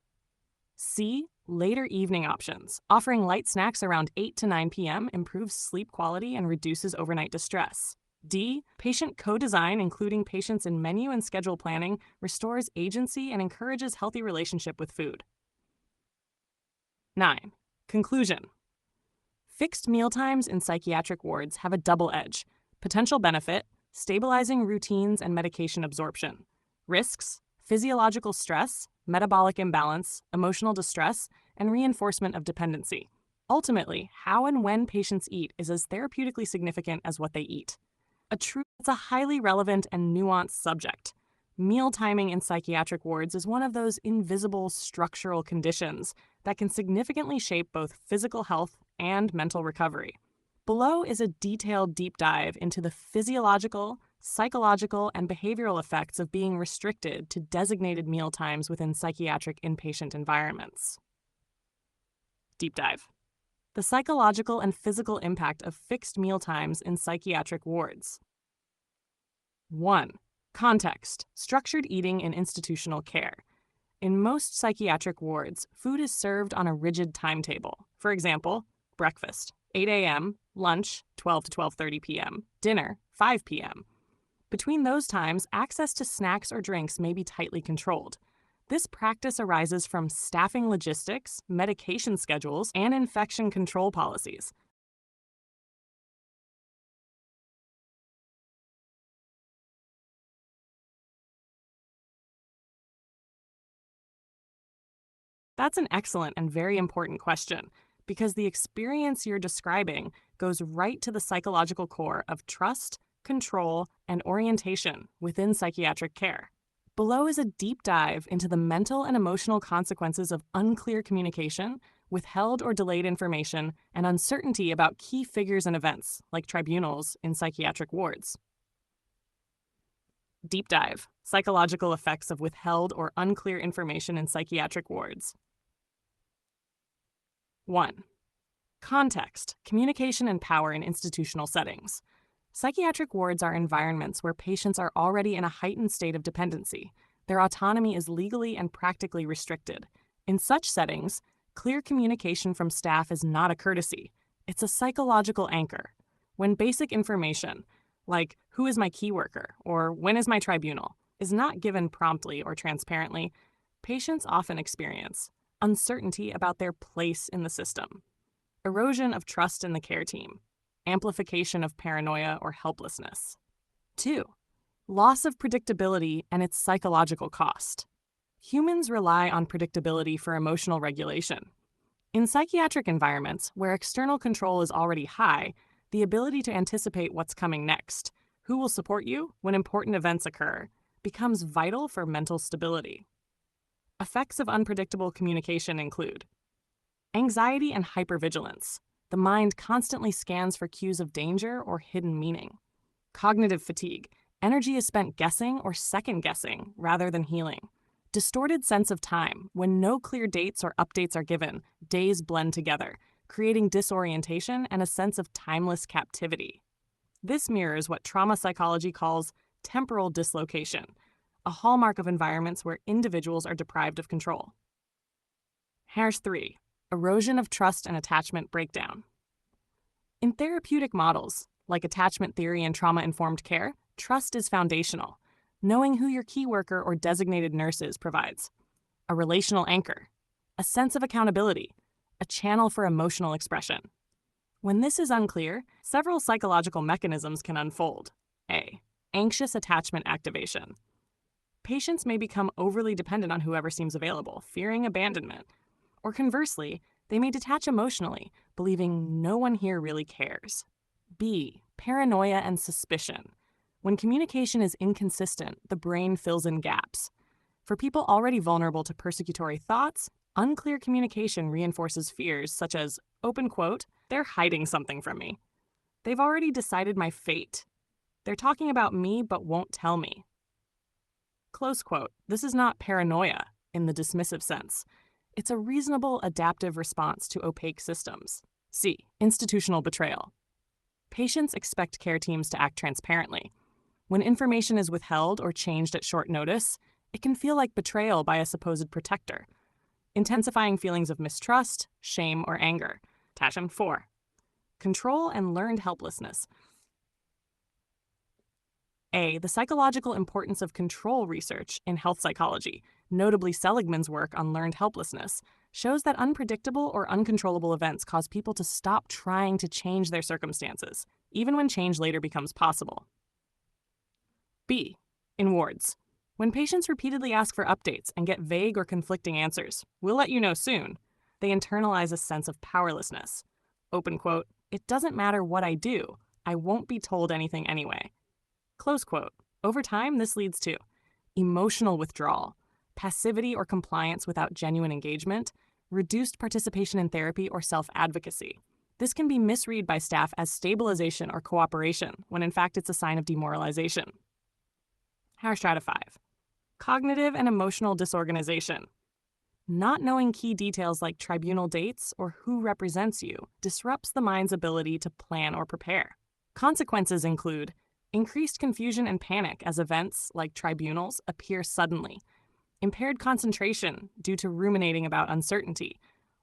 C. Later evening options. Offering light snacks around 8 to 9 p.m. improves sleep quality and reduces overnight distress. D. Patient co-design, including patients in menu and schedule planning, restores agency and encourages healthy relationship with food. 9. Conclusion. Fixed mealtimes in psychiatric wards have a double edge. Potential benefit: stabilizing routines and medication absorption. Risks: physiological stress, metabolic imbalance, emotional distress, and reinforcement of dependency. Ultimately, how and when patients eat is as therapeutically significant as what they eat. It's a highly relevant and nuanced subject. Meal timing in psychiatric wards is one of those invisible structural conditions that can significantly shape both physical health and mental recovery. Below is a detailed deep dive into the physiological, psychological, and behavioral effects of being restricted to designated meal times within psychiatric inpatient environments. Deep dive. The psychological and physical impact of fixed meal times in psychiatric wards. 1. Context: structured eating in institutional care. In most psychiatric wards, food is served on a rigid timetable. For example, breakfast, 8 a.m., lunch, 12 to 12:30 p.m., dinner, 5 p.m. Between those times, access to snacks or drinks may be tightly controlled. This practice arises from staffing logistics, medication schedules, and infection control policies. That's an excellent and very important question, because the experience you're describing goes right to the psychological core of trust, control, and orientation within psychiatric care. Below is a deep dive into the mental and emotional consequences of unclear communication, withheld or delayed information, and uncertainty about key figures and events, like tribunals, in psychiatric wards. Deep dive: psychological effects of withheld or unclear information in psychiatric wards. 1. Context: communication and power in institutional settings. Psychiatric wards are environments where patients are already in a heightened state of dependency. Their autonomy is legally and practically restricted. In such settings, clear communication from staff is not a courtesy. It's a psychological anchor. When basic information, like who is my key worker or when is my tribunal, is not given promptly or transparently, patients often experience uncertainty about their place in the system, erosion of trust in the care team, amplification of paranoia or helplessness. 2. Loss of predictability and its psychological cost. Humans rely on predictability for emotional regulation. In psychiatric environments where external control is already high, the ability to anticipate what's coming next, who will support you when important events occur, becomes vital for mental stability. Effects of unpredictable communication include anxiety and hypervigilance. The mind constantly scans for cues of danger or hidden meaning. Cognitive fatigue. Energy is spent guessing or second-guessing rather than healing. Distorted sense of time. When no clear dates or updates are given, days blend together, creating disorientation and a sense of timeless captivity. This mirrors what trauma psychology calls temporal dislocation, a hallmark of environments where individuals are deprived of control. 3. Erosion of trust and attachment breakdown. In therapeutic models, like attachment theory and trauma-informed care, trust is foundational. Knowing who your key worker or designated nurse is provides a relational anchor, a sense of accountability, a channel for emotional expression. When this is unclear, several psychological mechanisms can unfold. A. Anxious attachment activation. Patients may become overly dependent on whoever seems available, fearing abandonment. Or conversely, they may detach emotionally, believing no one here really cares. B. Paranoia and suspicion. When communication is inconsistent, the brain fills in gaps. For people already vulnerable to persecutory thoughts, unclear communication reinforces fears such as, open quote, they're hiding something from me. They've already decided my fate. They're talking about me but won't tell me. Close quote. This is not paranoia in the dismissive sense. It's a reasonable adaptive response to opaque systems. C. Institutional betrayal. Patients expect care teams to act transparently. When information is withheld or changed at short notice, it can feel like betrayal by a supposed protector, intensifying feelings of mistrust, shame, or anger. Attachment 4. Control and learned helplessness. A. The psychological importance of control research in health psychology, notably Seligman's work on learned helplessness, shows that unpredictable or uncontrollable events cause people to stop trying to change their circumstances, even when change later becomes possible. B. In wards. When patients repeatedly ask for updates and get vague or conflicting answers, we'll let you know soon, they internalize a sense of powerlessness. Open quote, it doesn't matter what I do, I won't be told anything anyway. Close quote. Over time, this leads to emotional withdrawal, passivity or compliance without genuine engagement, reduced participation in therapy or self-advocacy. This can be misread by staff as stabilization or cooperation, when in fact it's a sign of demoralization. Strata 5. Cognitive and emotional disorganization. Not knowing key details like tribunal dates or who represents you disrupts the mind's ability to plan or prepare. Consequences include increased confusion and panic as events, like tribunals, appear suddenly, impaired concentration due to ruminating about uncertainty,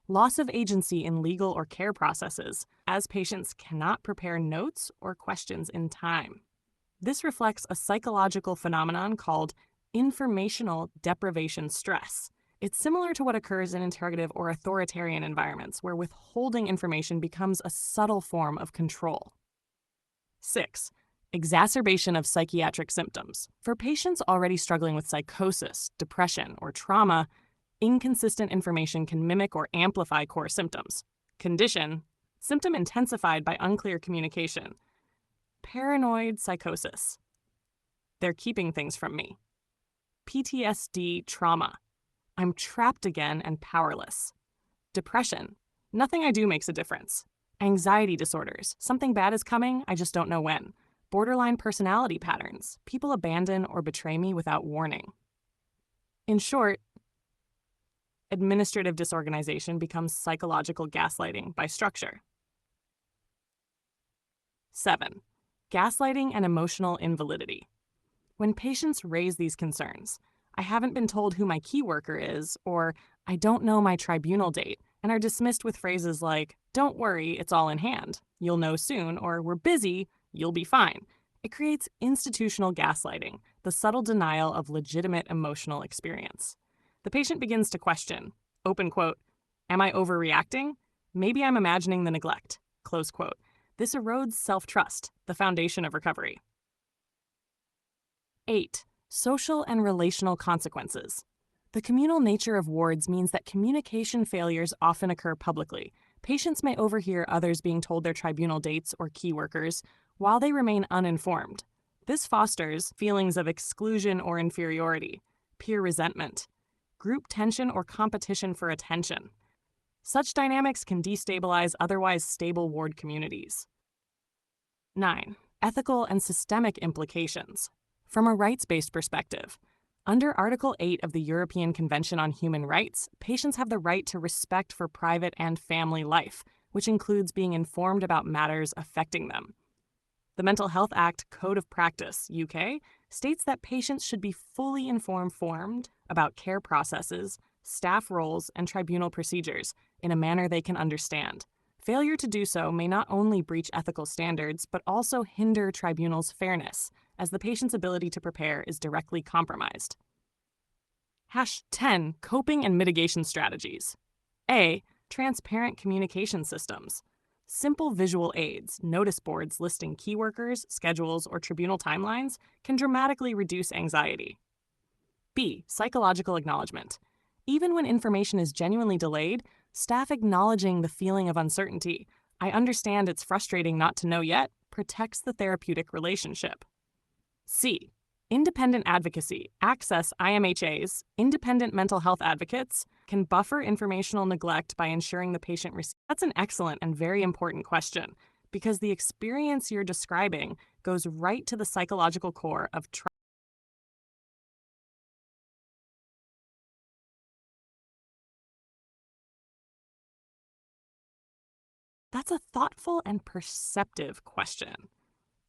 loss of agency in legal or care processes, as patients cannot prepare notes or questions in time. This reflects a psychological phenomenon called informational deprivation stress. It's similar to what occurs in interrogative or authoritarian environments, where withholding information becomes a subtle form of control. 6. Exacerbation of psychiatric symptoms. For patients already struggling with psychosis, depression, or trauma, inconsistent information can mimic or amplify core symptoms. Condition: symptom intensified by unclear communication. Paranoid psychosis. They're keeping things from me. PTSD trauma. I'm trapped again and powerless. Depression. Nothing I do makes a difference. Anxiety disorders. Something bad is coming, I just don't know when. Borderline personality patterns. People abandon or betray me without warning. In short, administrative disorganization becomes psychological gaslighting by structure. 7. Gaslighting and emotional invalidity. When patients raise these concerns, I haven't been told who my key worker is, or I don't know my tribunal date, and are dismissed with phrases like, "Don't worry, it's all in hand," "You'll know soon," or "We're busy, you'll be fine." It creates institutional gaslighting, the subtle denial of legitimate emotional experience. The patient begins to question, open quote, "Am I overreacting? Maybe I'm imagining the neglect," close quote. This erodes self-trust, the foundation of recovery. 8. Social and relational consequences. The communal nature of wards means that communication failures often occur publicly. Patients may overhear others being told their tribunal dates or key workers while they remain uninformed. This fosters feelings of exclusion or inferiority, peer resentment, group tension or competition for attention. Such dynamics can destabilize otherwise stable ward communities. 9. Ethical and systemic implications. From a rights-based perspective, under Article 8 of the European Convention on Human Rights, patients have the right to respect for private and family life, which includes being informed about matters affecting them. The Mental Health Act Code of Practice, UK, states that patients should be fully informed about care processes, staff roles, and tribunal procedures in a manner they can understand. Failure to do so may not only breach ethical standards, but also hinder tribunals' fairness, as the patient's ability to prepare is directly compromised. 10. Coping and mitigation strategies. A. Transparent communication systems. Simple visual aids, notice boards listing key workers, schedules, or tribunal timelines can dramatically reduce anxiety. B. Psychological acknowledgement. Even when information is genuinely delayed, staff acknowledging the feeling of uncertainty, "I understand it's frustrating not to know yet," protects the therapeutic relationship. C. Independent advocacy. Access IMHAs, independent mental health advocates, can buffer informational neglect by ensuring the patient receives. That's an excellent and very important question, because the experience you're describing goes right to the psychological core of That's a thoughtful and perceptive question.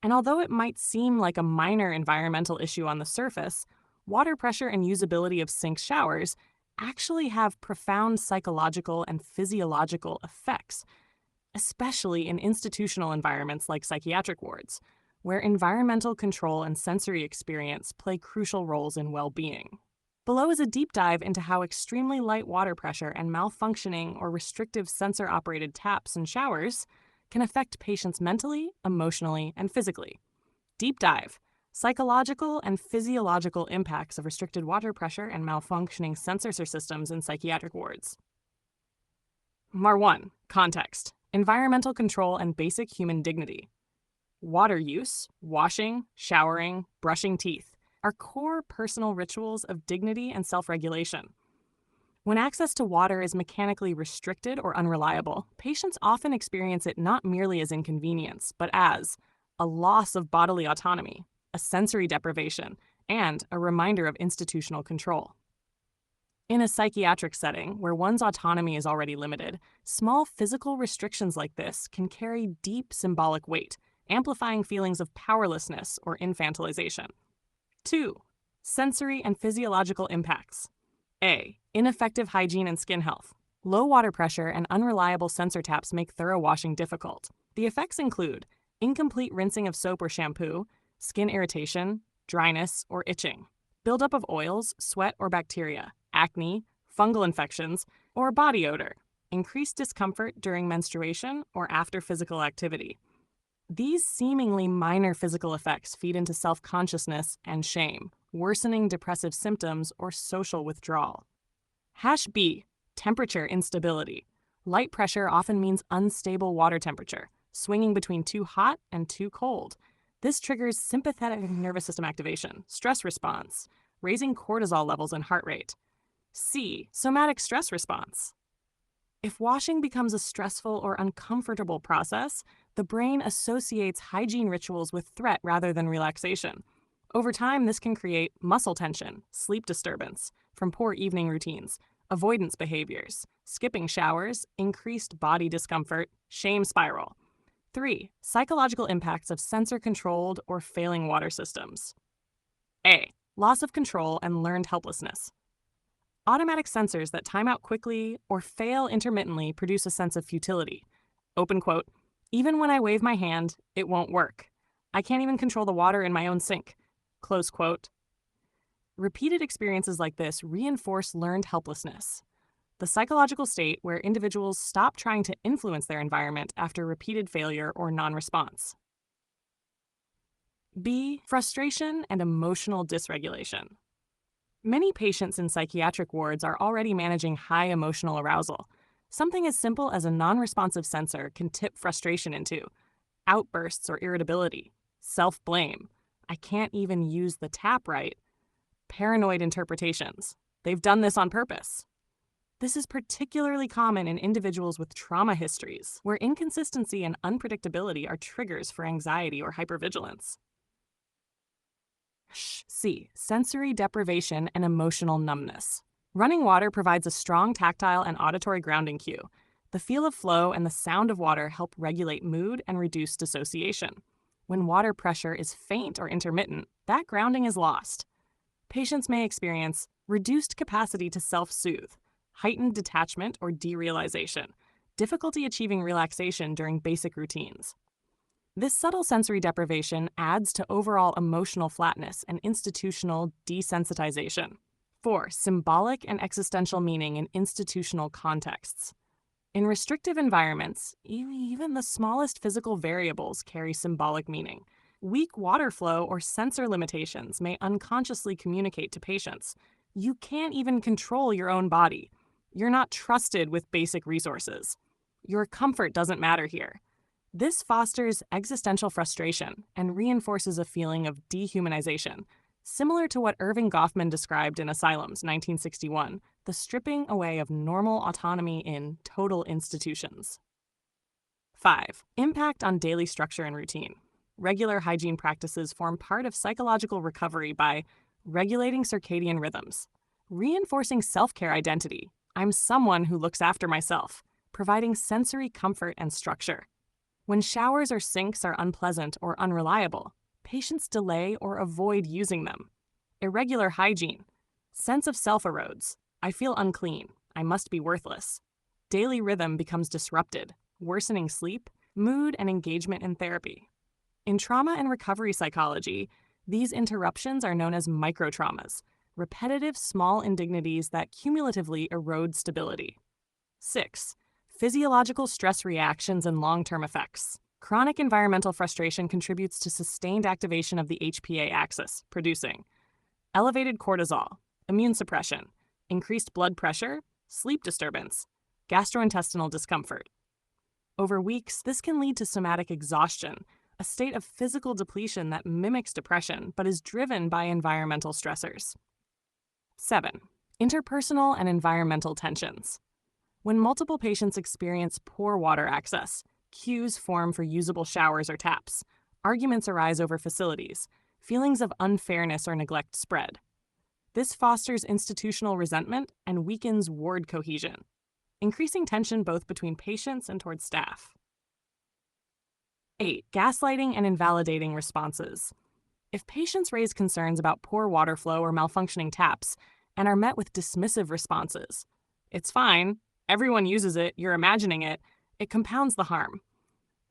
And although it might seem like a minor environmental issue on the surface, water pressure and usability of sink showers actually have profound psychological and physiological effects, especially in institutional environments like psychiatric wards, where environmental control and sensory experience play crucial roles in well-being. Below is a deep dive into how extremely light water pressure and malfunctioning or restrictive sensor-operated taps and showers can affect patients mentally, emotionally, and physically. Deep dive: psychological and physiological impacts of restricted water pressure and malfunctioning sensor systems in psychiatric wards. MAR 1. Context: environmental control and basic human dignity. Water use, washing, showering, brushing teeth, are core personal rituals of dignity and self-regulation. When access to water is mechanically restricted or unreliable, patients often experience it not merely as inconvenience, but as a loss of bodily autonomy, a sensory deprivation, and a reminder of institutional control. In a psychiatric setting where one's autonomy is already limited, small physical restrictions like this can carry deep symbolic weight, amplifying feelings of powerlessness or infantilization. 2. Sensory and physiological impacts. A. Ineffective hygiene and skin health. Low water pressure and unreliable sensor taps make thorough washing difficult. The effects include incomplete rinsing of soap or shampoo, skin irritation, dryness, or itching, buildup of oils, sweat, or bacteria, acne, fungal infections, or body odor, increased discomfort during menstruation or after physical activity. These seemingly minor physical effects feed into self-consciousness and shame, worsening depressive symptoms or social withdrawal. B. Temperature instability. Light pressure often means unstable water temperature, swinging between too hot and too cold. This triggers sympathetic nervous system activation, stress response, raising cortisol levels and heart rate. C. Somatic stress response. If washing becomes a stressful or uncomfortable process, the brain associates hygiene rituals with threat rather than relaxation. Over time, this can create muscle tension, sleep disturbance from poor evening routines, avoidance behaviors, skipping showers, increased body discomfort, shame spiral. 3. Psychological impacts of sensor-controlled or failing water systems. A. Loss of control and learned helplessness. Automatic sensors that time out quickly or fail intermittently produce a sense of futility. Open quote, even when I wave my hand, it won't work. I can't even control the water in my own sink. Close quote. Repeated experiences like this reinforce learned helplessness, the psychological state where individuals stop trying to influence their environment after repeated failure or non-response. B. Frustration and emotional dysregulation. Many patients in psychiatric wards are already managing high emotional arousal. Something as simple as a non-responsive sensor can tip frustration into outbursts or irritability, self-blame, I can't even use the tap right, paranoid interpretations. They've done this on purpose. This is particularly common in individuals with trauma histories, where inconsistency and unpredictability are triggers for anxiety or hypervigilance. C. Sensory deprivation and emotional numbness. Running water provides a strong tactile and auditory grounding cue. The feel of flow and the sound of water help regulate mood and reduce dissociation. When water pressure is faint or intermittent, that grounding is lost. Patients may experience reduced capacity to self-soothe, heightened detachment or derealization, difficulty achieving relaxation during basic routines. This subtle sensory deprivation adds to overall emotional flatness and institutional desensitization. 4. Symbolic and existential meaning in institutional contexts. In restrictive environments, even the smallest physical variables carry symbolic meaning. Weak water flow or sensor limitations may unconsciously communicate to patients, you can't even control your own body. You're not trusted with basic resources. Your comfort doesn't matter here. This fosters existential frustration and reinforces a feeling of dehumanization, similar to what Irving Goffman described in Asylums, 1961, the stripping away of normal autonomy in total institutions. 5. Impact on daily structure and routine. Regular hygiene practices form part of psychological recovery by regulating circadian rhythms, reinforcing self-care identity, I'm someone who looks after myself, providing sensory comfort and structure. When showers or sinks are unpleasant or unreliable, patients delay or avoid using them. Irregular hygiene. Sense of self erodes. I feel unclean. I must be worthless. Daily rhythm becomes disrupted, worsening sleep, mood, and engagement in therapy. In trauma and recovery psychology, these interruptions are known as microtraumas, repetitive small indignities that cumulatively erode stability. 6. Physiological stress reactions and long-term effects. Chronic environmental frustration contributes to sustained activation of the HPA axis, producing elevated cortisol, immune suppression, increased blood pressure, sleep disturbance, gastrointestinal discomfort. Over weeks, this can lead to somatic exhaustion, a state of physical depletion that mimics depression but is driven by environmental stressors. 7. Interpersonal and environmental tensions. When multiple patients experience poor water access, queues form for usable showers or taps, arguments arise over facilities, feelings of unfairness or neglect spread. This fosters institutional resentment and weakens ward cohesion, increasing tension both between patients and towards staff. 8. Gaslighting and invalidating responses. If patients raise concerns about poor water flow or malfunctioning taps and are met with dismissive responses, it's fine, everyone uses it, you're imagining it, it compounds the harm.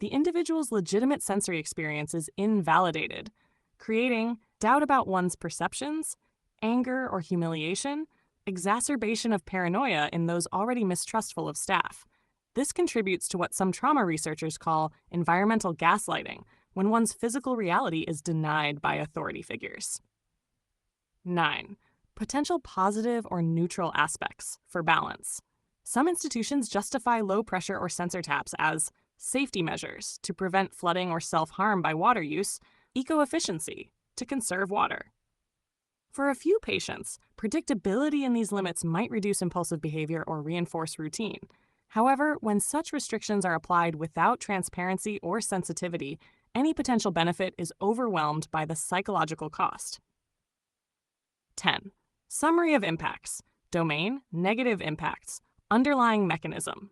The individual's legitimate sensory experience is invalidated, creating doubt about one's perceptions, anger or humiliation, exacerbation of paranoia in those already mistrustful of staff. This contributes to what some trauma researchers call environmental gaslighting, when one's physical reality is denied by authority figures. 9. Potential positive or neutral aspects for balance. Some institutions justify low pressure or sensor taps as safety measures to prevent flooding or self-harm by water use, eco-efficiency to conserve water. For a few patients, predictability in these limits might reduce impulsive behavior or reinforce routine. However, when such restrictions are applied without transparency or sensitivity, any potential benefit is overwhelmed by the psychological cost. 10. Summary of impacts. Domain, negative impacts. Underlying mechanism.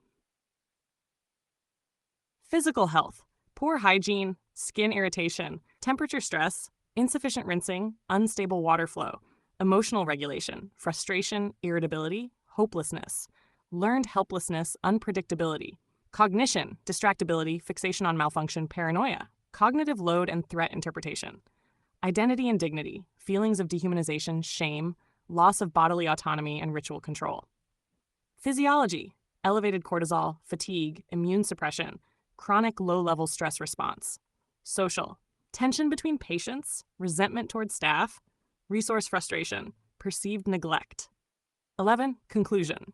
Physical health. Poor hygiene, skin irritation, temperature stress, insufficient rinsing, unstable water flow. Emotional regulation, frustration, irritability, hopelessness. Learned helplessness, unpredictability. Cognition, distractibility, fixation on malfunction, paranoia. Cognitive load and threat interpretation. Identity and dignity, feelings of dehumanization, shame, loss of bodily autonomy, and ritual control. Physiology, elevated cortisol, fatigue, immune suppression, chronic low-level stress response. Social, tension between patients, resentment towards staff, resource frustration, perceived neglect. 11. Conclusion.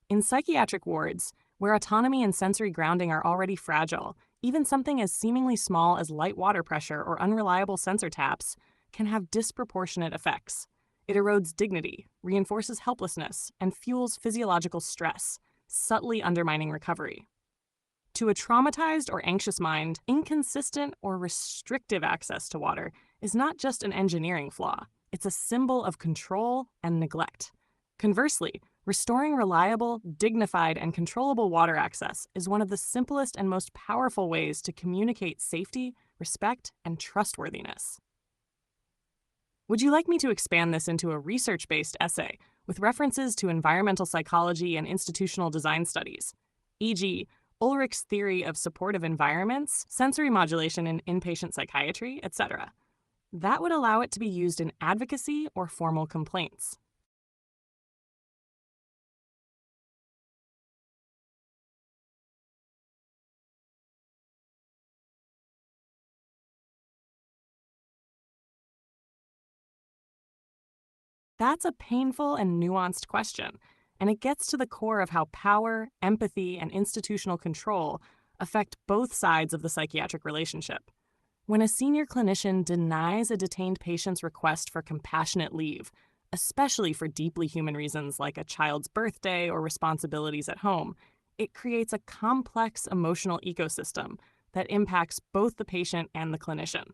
In psychiatric wards, where autonomy and sensory grounding are already fragile, even something as seemingly small as light water pressure or unreliable sensor taps can have disproportionate effects. It erodes dignity, reinforces helplessness, and fuels physiological stress, subtly undermining recovery. To a traumatized or anxious mind, inconsistent or restrictive access to water is not just an engineering flaw, it's a symbol of control and neglect. Conversely, restoring reliable, dignified, and controllable water access is one of the simplest and most powerful ways to communicate safety, respect, and trustworthiness. Would you like me to expand this into a research-based essay with references to environmental psychology and institutional design studies, e.g., Ulrich's theory of supportive environments, sensory modulation in inpatient psychiatry, etc.? That would allow it to be used in advocacy or formal complaints. That's a painful and nuanced question, and it gets to the core of how power, empathy, and institutional control affect both sides of the psychiatric relationship. When a senior clinician denies a detained patient's request for compassionate leave, especially for deeply human reasons like a child's birthday or responsibilities at home, it creates a complex emotional ecosystem that impacts both the patient and the clinician.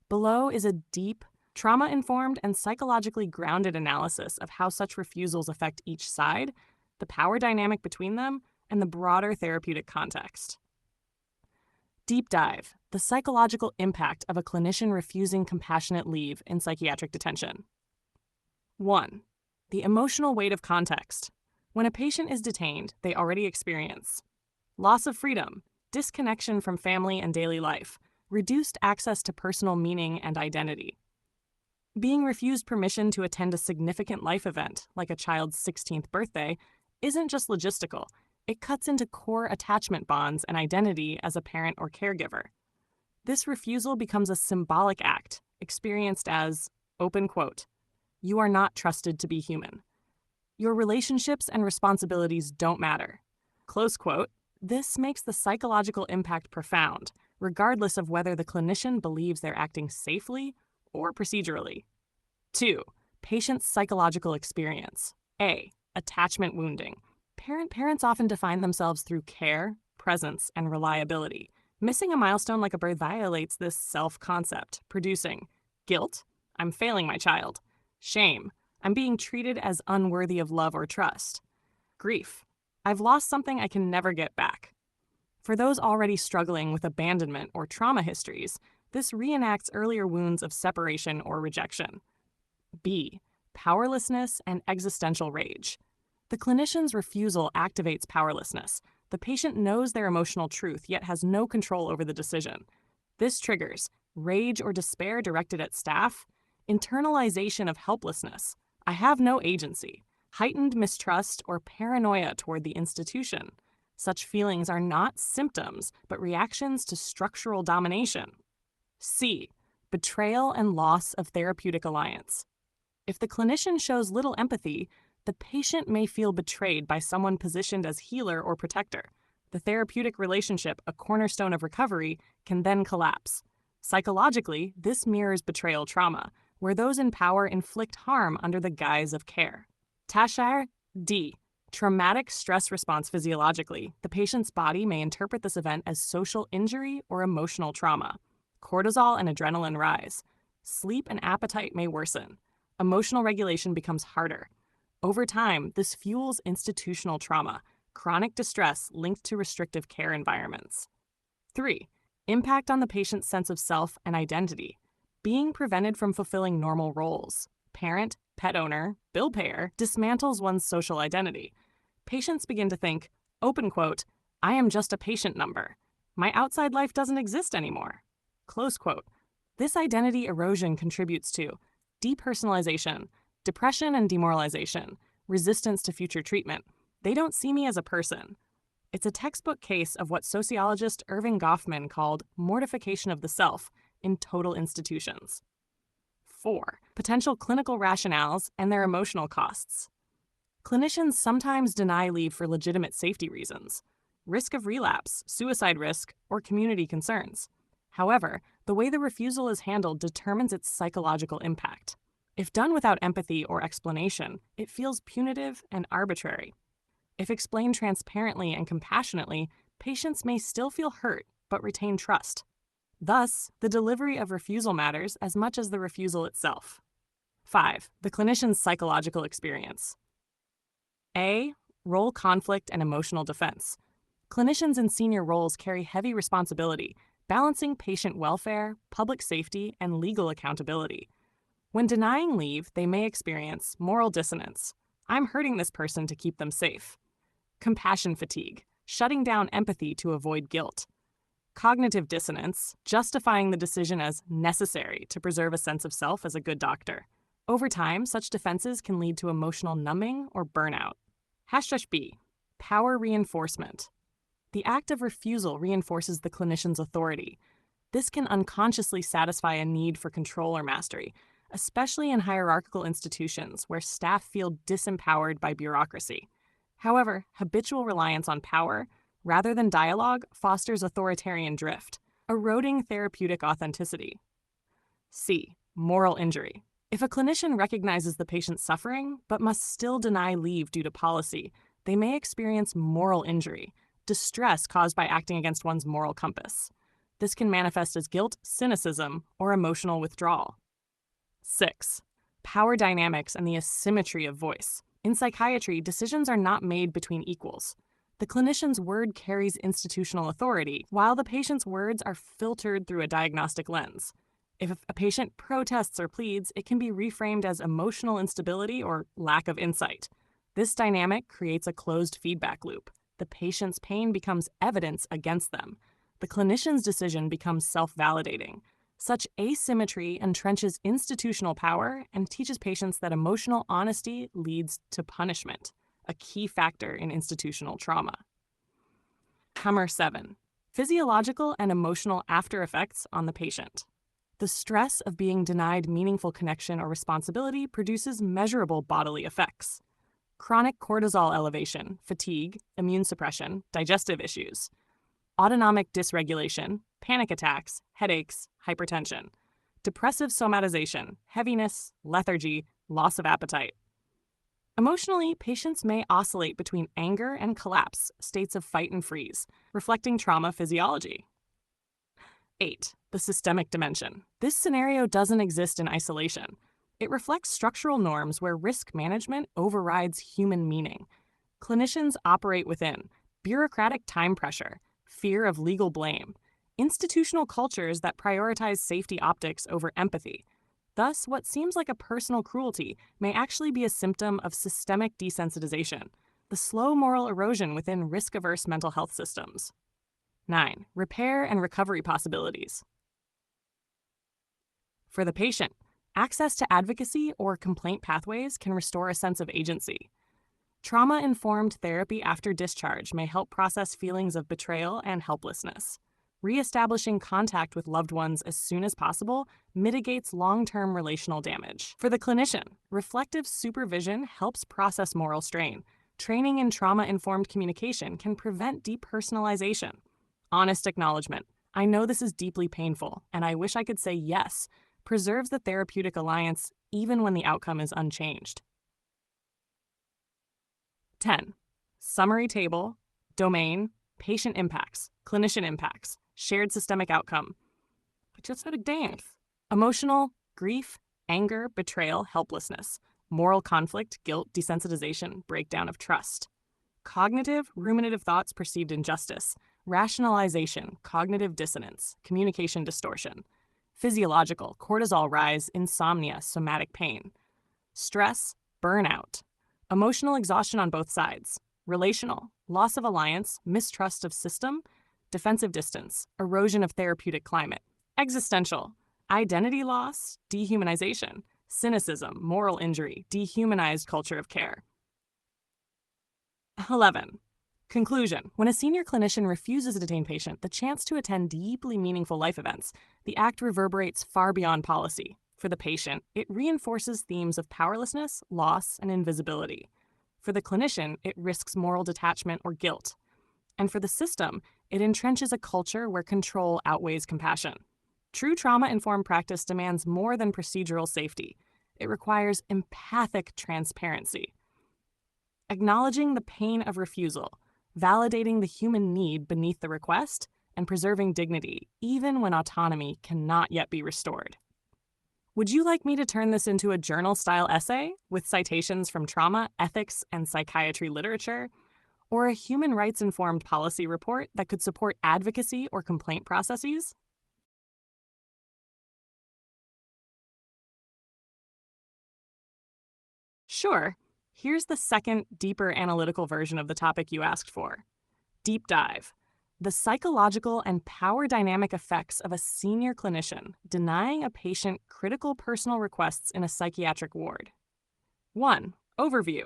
Below is a deep, trauma-informed, and psychologically grounded analysis of how such refusals affect each side, the power dynamic between them, and the broader therapeutic context. Deep dive: the psychological impact of a clinician refusing compassionate leave in psychiatric detention. 1. The emotional weight of context. When a patient is detained, they already experience loss of freedom, disconnection from family and daily life, reduced access to personal meaning and identity. Being refused permission to attend a significant life event, like a child's 16th birthday, isn't just logistical. It cuts into core attachment bonds and identity as a parent or caregiver. This refusal becomes a symbolic act, experienced as, open quote, "You are not trusted to be human. Your relationships and responsibilities don't matter." Close quote. This makes the psychological impact profound, regardless of whether the clinician believes they're acting safely or procedurally. 2. Patient's psychological experience. A. Attachment wounding. Parents often define themselves through care, presence, and reliability. Missing a milestone like a birth violates this self-concept, producing guilt, I'm failing my child; shame, I'm being treated as unworthy of love or trust; grief, I've lost something I can never get back. For those already struggling with abandonment or trauma histories, this reenacts earlier wounds of separation or rejection. B. Powerlessness and existential rage. The clinician's refusal activates powerlessness. The patient knows their emotional truth, yet has no control over the decision. This triggers rage or despair directed at staff, internalization of helplessness, I have no agency, heightened mistrust or paranoia toward the institution. Such feelings are not symptoms, but reactions to structural domination. C. Betrayal and loss of therapeutic alliance. If the clinician shows little empathy, the patient may feel betrayed by someone positioned as healer or protector. The therapeutic relationship, a cornerstone of recovery, can then collapse. Psychologically, this mirrors betrayal trauma, where those in power inflict harm under the guise of care. Tashire, D. Traumatic stress response physiologically. The patient's body may interpret this event as social injury or emotional trauma. Cortisol and adrenaline rise. Sleep and appetite may worsen. Emotional regulation becomes harder. Over time, this fuels institutional trauma, chronic distress linked to restrictive care environments. 3. Impact on the patient's sense of self and identity. Being prevented from fulfilling normal roles. parent, pet owner, bill payer dismantles one's social identity. Patients begin to think, open quote, I am just a patient number. My outside life doesn't exist anymore. Close quote. This identity erosion contributes to depersonalization, depression and demoralization, resistance to future treatment. They don't see me as a person. It's a textbook case of what sociologist Irving Goffman called mortification of the self in total institutions. 4. Potential clinical rationales and their emotional costs. Clinicians sometimes deny leave for legitimate safety reasons, risk of relapse, suicide risk, or community concerns. However, the way the refusal is handled determines its psychological impact. If done without empathy or explanation, it feels punitive and arbitrary. If explained transparently and compassionately, patients may still feel hurt but retain trust. Thus, the delivery of refusal matters as much as the refusal itself. 5. The clinician's psychological experience. A. Role conflict and emotional defense. Clinicians in senior roles carry heavy responsibility, balancing patient welfare, public safety, and legal accountability. When denying leave, they may experience moral dissonance. I'm hurting this person to keep them safe. Compassion fatigue, shutting down empathy to avoid guilt. Cognitive dissonance, justifying the decision as necessary to preserve a sense of self as a good doctor. Over time, such defenses can lead to emotional numbing or burnout. #B. Power reinforcement. The act of refusal reinforces the clinician's authority. This can unconsciously satisfy a need for control or mastery, especially in hierarchical institutions where staff feel disempowered by bureaucracy. However, habitual reliance on power, rather than dialogue, fosters authoritarian drift, eroding therapeutic authenticity. C. Moral injury. If a clinician recognizes the patient's suffering but must still deny leave due to policy, they may experience moral injury, distress caused by acting against one's moral compass. This can manifest as guilt, cynicism, or emotional withdrawal. 6. Power dynamics and the asymmetry of voice. In psychiatry, decisions are not made between equals. The clinician's word carries institutional authority, while the patient's words are filtered through a diagnostic lens. If a patient protests or pleads, it can be reframed as emotional instability or lack of insight. This dynamic creates a closed feedback loop. The patient's pain becomes evidence against them. The clinician's decision becomes self-validating. Such asymmetry entrenches institutional power and teaches patients that emotional honesty leads to punishment, a key factor in institutional trauma. 7. Physiological and emotional after-effects on the patient. The stress of being denied meaningful connection or responsibility produces measurable bodily effects. Chronic cortisol elevation, fatigue, immune suppression, digestive issues. Autonomic dysregulation, panic attacks, headaches, hypertension. Depressive somatization, heaviness, lethargy, loss of appetite. Emotionally, patients may oscillate between anger and collapse, states of fight and freeze, reflecting trauma physiology. 8. The systemic dimension. This scenario doesn't exist in isolation. It reflects structural norms where risk management overrides human meaning. Clinicians operate within bureaucratic time pressure, fear of legal blame, institutional cultures that prioritize safety optics over empathy. Thus, what seems like a personal cruelty may actually be a symptom of systemic desensitization, the slow moral erosion within risk-averse mental health systems. 9. Repair and recovery possibilities. For the patient, access to advocacy or complaint pathways can restore a sense of agency. Trauma-informed therapy after discharge may help process feelings of betrayal and helplessness. Reestablishing contact with loved ones as soon as possible mitigates long-term relational damage. For the clinician, reflective supervision helps process moral strain. Training in trauma-informed communication can prevent depersonalization. Honest acknowledgement. I know this is deeply painful, and I wish I could say yes, preserves the therapeutic alliance even when the outcome is unchanged. 10. Summary table, domain, patient impacts, clinician impacts, shared systemic outcome. Emotional, grief, anger, betrayal, helplessness. Moral conflict, guilt, desensitization, breakdown of trust. Cognitive, ruminative thoughts, perceived injustice. Rationalization, cognitive dissonance, communication distortion. Physiological, cortisol rise, insomnia, somatic pain. stress, burnout, emotional exhaustion on both sides, relational, loss of alliance, mistrust of system, defensive distance, erosion of therapeutic climate, existential, identity loss, dehumanization, cynicism, moral injury, dehumanized culture of care. 11. Conclusion. When a senior clinician refuses a detained patient the chance to attend deeply meaningful life events, the act reverberates far beyond policy. For the patient, it reinforces themes of powerlessness, loss, and invisibility. For the clinician, it risks moral detachment or guilt. And for the system, it entrenches a culture where control outweighs compassion. True trauma-informed practice demands more than procedural safety. It requires empathic transparency. Acknowledging the pain of refusal, validating the human need beneath the request, and preserving dignity, even when autonomy cannot yet be restored. Would you like me to turn this into a journal-style essay with citations from trauma, ethics, and psychiatry literature? Or a human rights-informed policy report that could support advocacy or complaint processes? Sure. Here's the second, deeper analytical version of the topic you asked for. Deep dive. The psychological and power dynamic effects of a senior clinician denying a patient critical personal requests in a psychiatric ward. 1. Overview.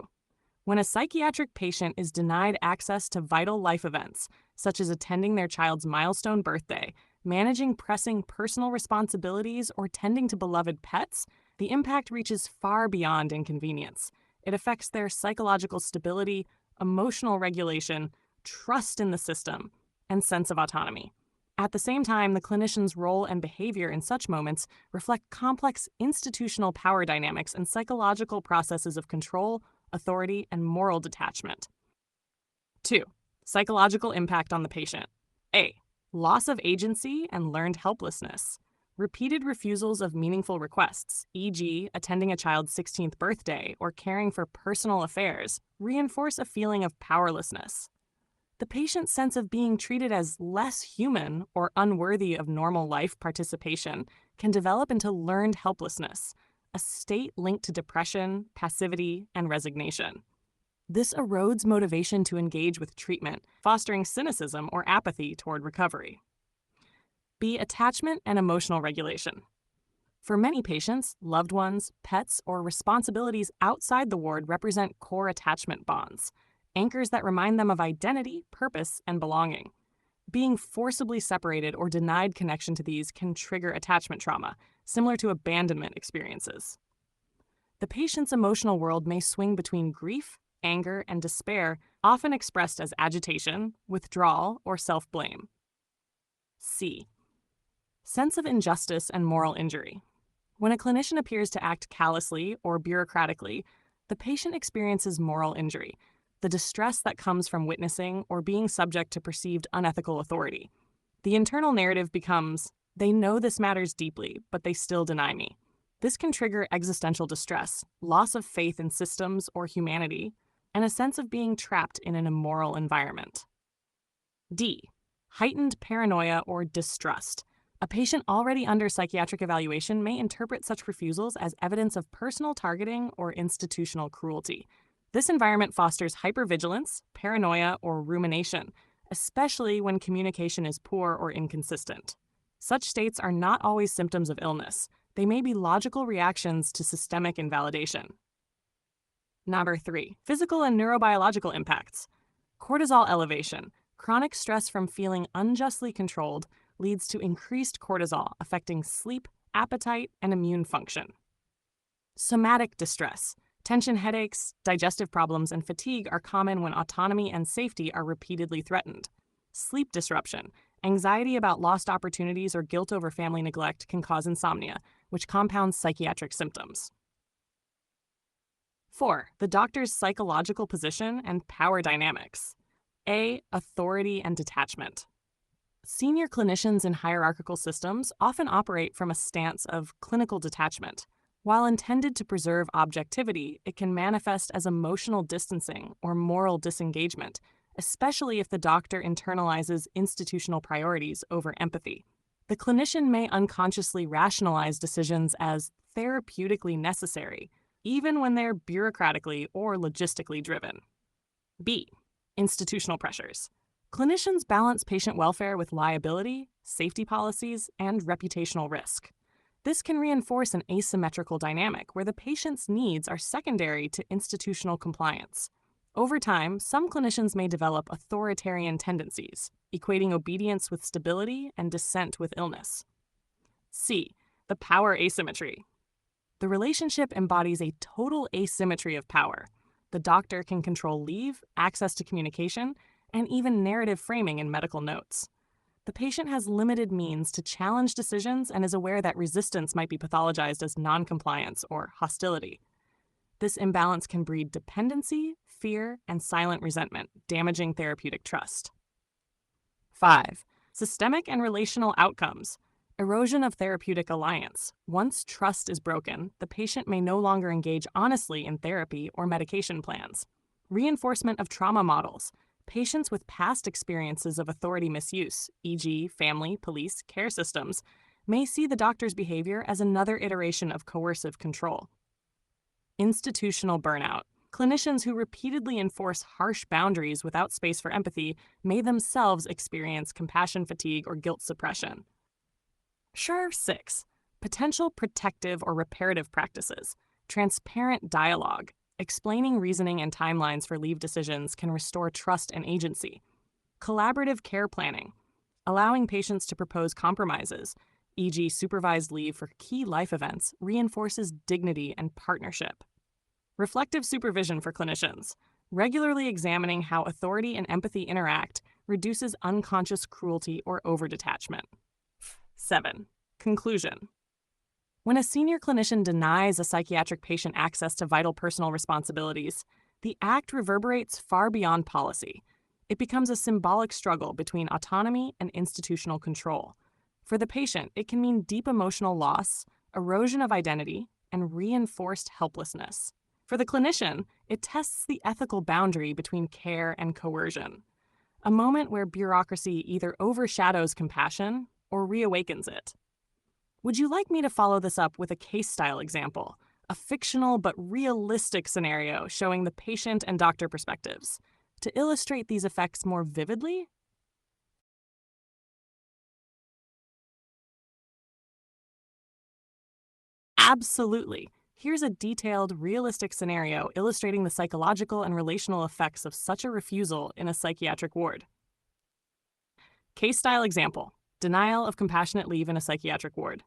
When a psychiatric patient is denied access to vital life events, such as attending their child's milestone birthday, managing pressing personal responsibilities, or tending to beloved pets, the impact reaches far beyond inconvenience. It affects their psychological stability, emotional regulation, trust in the system, and sense of autonomy. At the same time, the clinician's role and behavior in such moments reflect complex institutional power dynamics and psychological processes of control, authority, and moral detachment. 2. Psychological impact on the patient. A. Loss of agency and learned helplessness. Repeated refusals of meaningful requests, e.g., attending a child's 16th birthday or caring for personal affairs, reinforce a feeling of powerlessness. The patient's sense of being treated as less human or unworthy of normal life participation can develop into learned helplessness, a state linked to depression, passivity, and resignation. This erodes motivation to engage with treatment, fostering cynicism or apathy toward recovery. B. Attachment and emotional regulation. For many patients, loved ones, pets, or responsibilities outside the ward represent core attachment bonds, anchors that remind them of identity, purpose, and belonging. Being forcibly separated or denied connection to these can trigger attachment trauma, similar to abandonment experiences. The patient's emotional world may swing between grief, anger, and despair, often expressed as agitation, withdrawal, or self-blame. C. Sense of injustice and moral injury. When a clinician appears to act callously or bureaucratically, the patient experiences moral injury, the distress that comes from witnessing or being subject to perceived unethical authority. The internal narrative becomes, they know this matters deeply, but they still deny me. This can trigger existential distress, loss of faith in systems or humanity, and a sense of being trapped in an immoral environment. D. Heightened paranoia or distrust. A patient already under psychiatric evaluation may interpret such refusals as evidence of personal targeting or institutional cruelty. This environment fosters hypervigilance, paranoia, or rumination, especially when communication is poor or inconsistent. Such states are not always symptoms of illness. They may be logical reactions to systemic invalidation. Number 3. Physical and neurobiological impacts. Cortisol elevation. Chronic stress from feeling unjustly controlled leads to increased cortisol, affecting sleep, appetite, and immune function. Somatic distress. Tension headaches, digestive problems, and fatigue are common when autonomy and safety are repeatedly threatened. Sleep disruption. Anxiety about lost opportunities or guilt over family neglect can cause insomnia, which compounds psychiatric symptoms. 4. The doctor's psychological position and power dynamics. A. Authority and detachment. Senior clinicians in hierarchical systems often operate from a stance of clinical detachment. While intended to preserve objectivity, it can manifest as emotional distancing or moral disengagement, especially if the doctor internalizes institutional priorities over empathy. The clinician may unconsciously rationalize decisions as therapeutically necessary, even when they're bureaucratically or logistically driven. B. Institutional pressures. Clinicians balance patient welfare with liability, safety policies, and reputational risk. This can reinforce an asymmetrical dynamic where the patient's needs are secondary to institutional compliance. Over time, some clinicians may develop authoritarian tendencies, equating obedience with stability and dissent with illness. C. The power asymmetry. The relationship embodies a total asymmetry of power. The doctor can control leave, access to communication, and even narrative framing in medical notes. The patient has limited means to challenge decisions and is aware that resistance might be pathologized as noncompliance or hostility. This imbalance can breed dependency, fear, and silent resentment, damaging therapeutic trust. 5. Systemic and relational outcomes. Erosion of therapeutic alliance. Once trust is broken, the patient may no longer engage honestly in therapy or medication plans. Reinforcement of trauma models. Patients with past experiences of authority misuse, e.g., family, police, care systems, may see the doctor's behavior as another iteration of coercive control. Institutional burnout. Clinicians who repeatedly enforce harsh boundaries without space for empathy may themselves experience compassion fatigue or guilt suppression. 6. Potential protective or reparative practices. Transparent dialogue. Explaining reasoning and timelines for leave decisions can restore trust and agency. Collaborative care planning. Allowing patients to propose compromises, e.g., supervised leave for key life events, reinforces dignity and partnership. Reflective supervision for clinicians. Regularly examining how authority and empathy interact reduces unconscious cruelty or overdetachment. 7. Conclusion. When a senior clinician denies a psychiatric patient access to vital personal responsibilities, the act reverberates far beyond policy. It becomes a symbolic struggle between autonomy and institutional control. For the patient, it can mean deep emotional loss, erosion of identity, and reinforced helplessness. For the clinician, it tests the ethical boundary between care and coercion, a moment where bureaucracy either overshadows compassion or reawakens it. Would you like me to follow this up with a case-style example, a fictional but realistic scenario showing the patient and doctor perspectives, to illustrate these effects more vividly? Absolutely. Here's a detailed, realistic scenario illustrating the psychological and relational effects of such a refusal in a psychiatric ward. Case-style example: denial of compassionate leave in a psychiatric ward.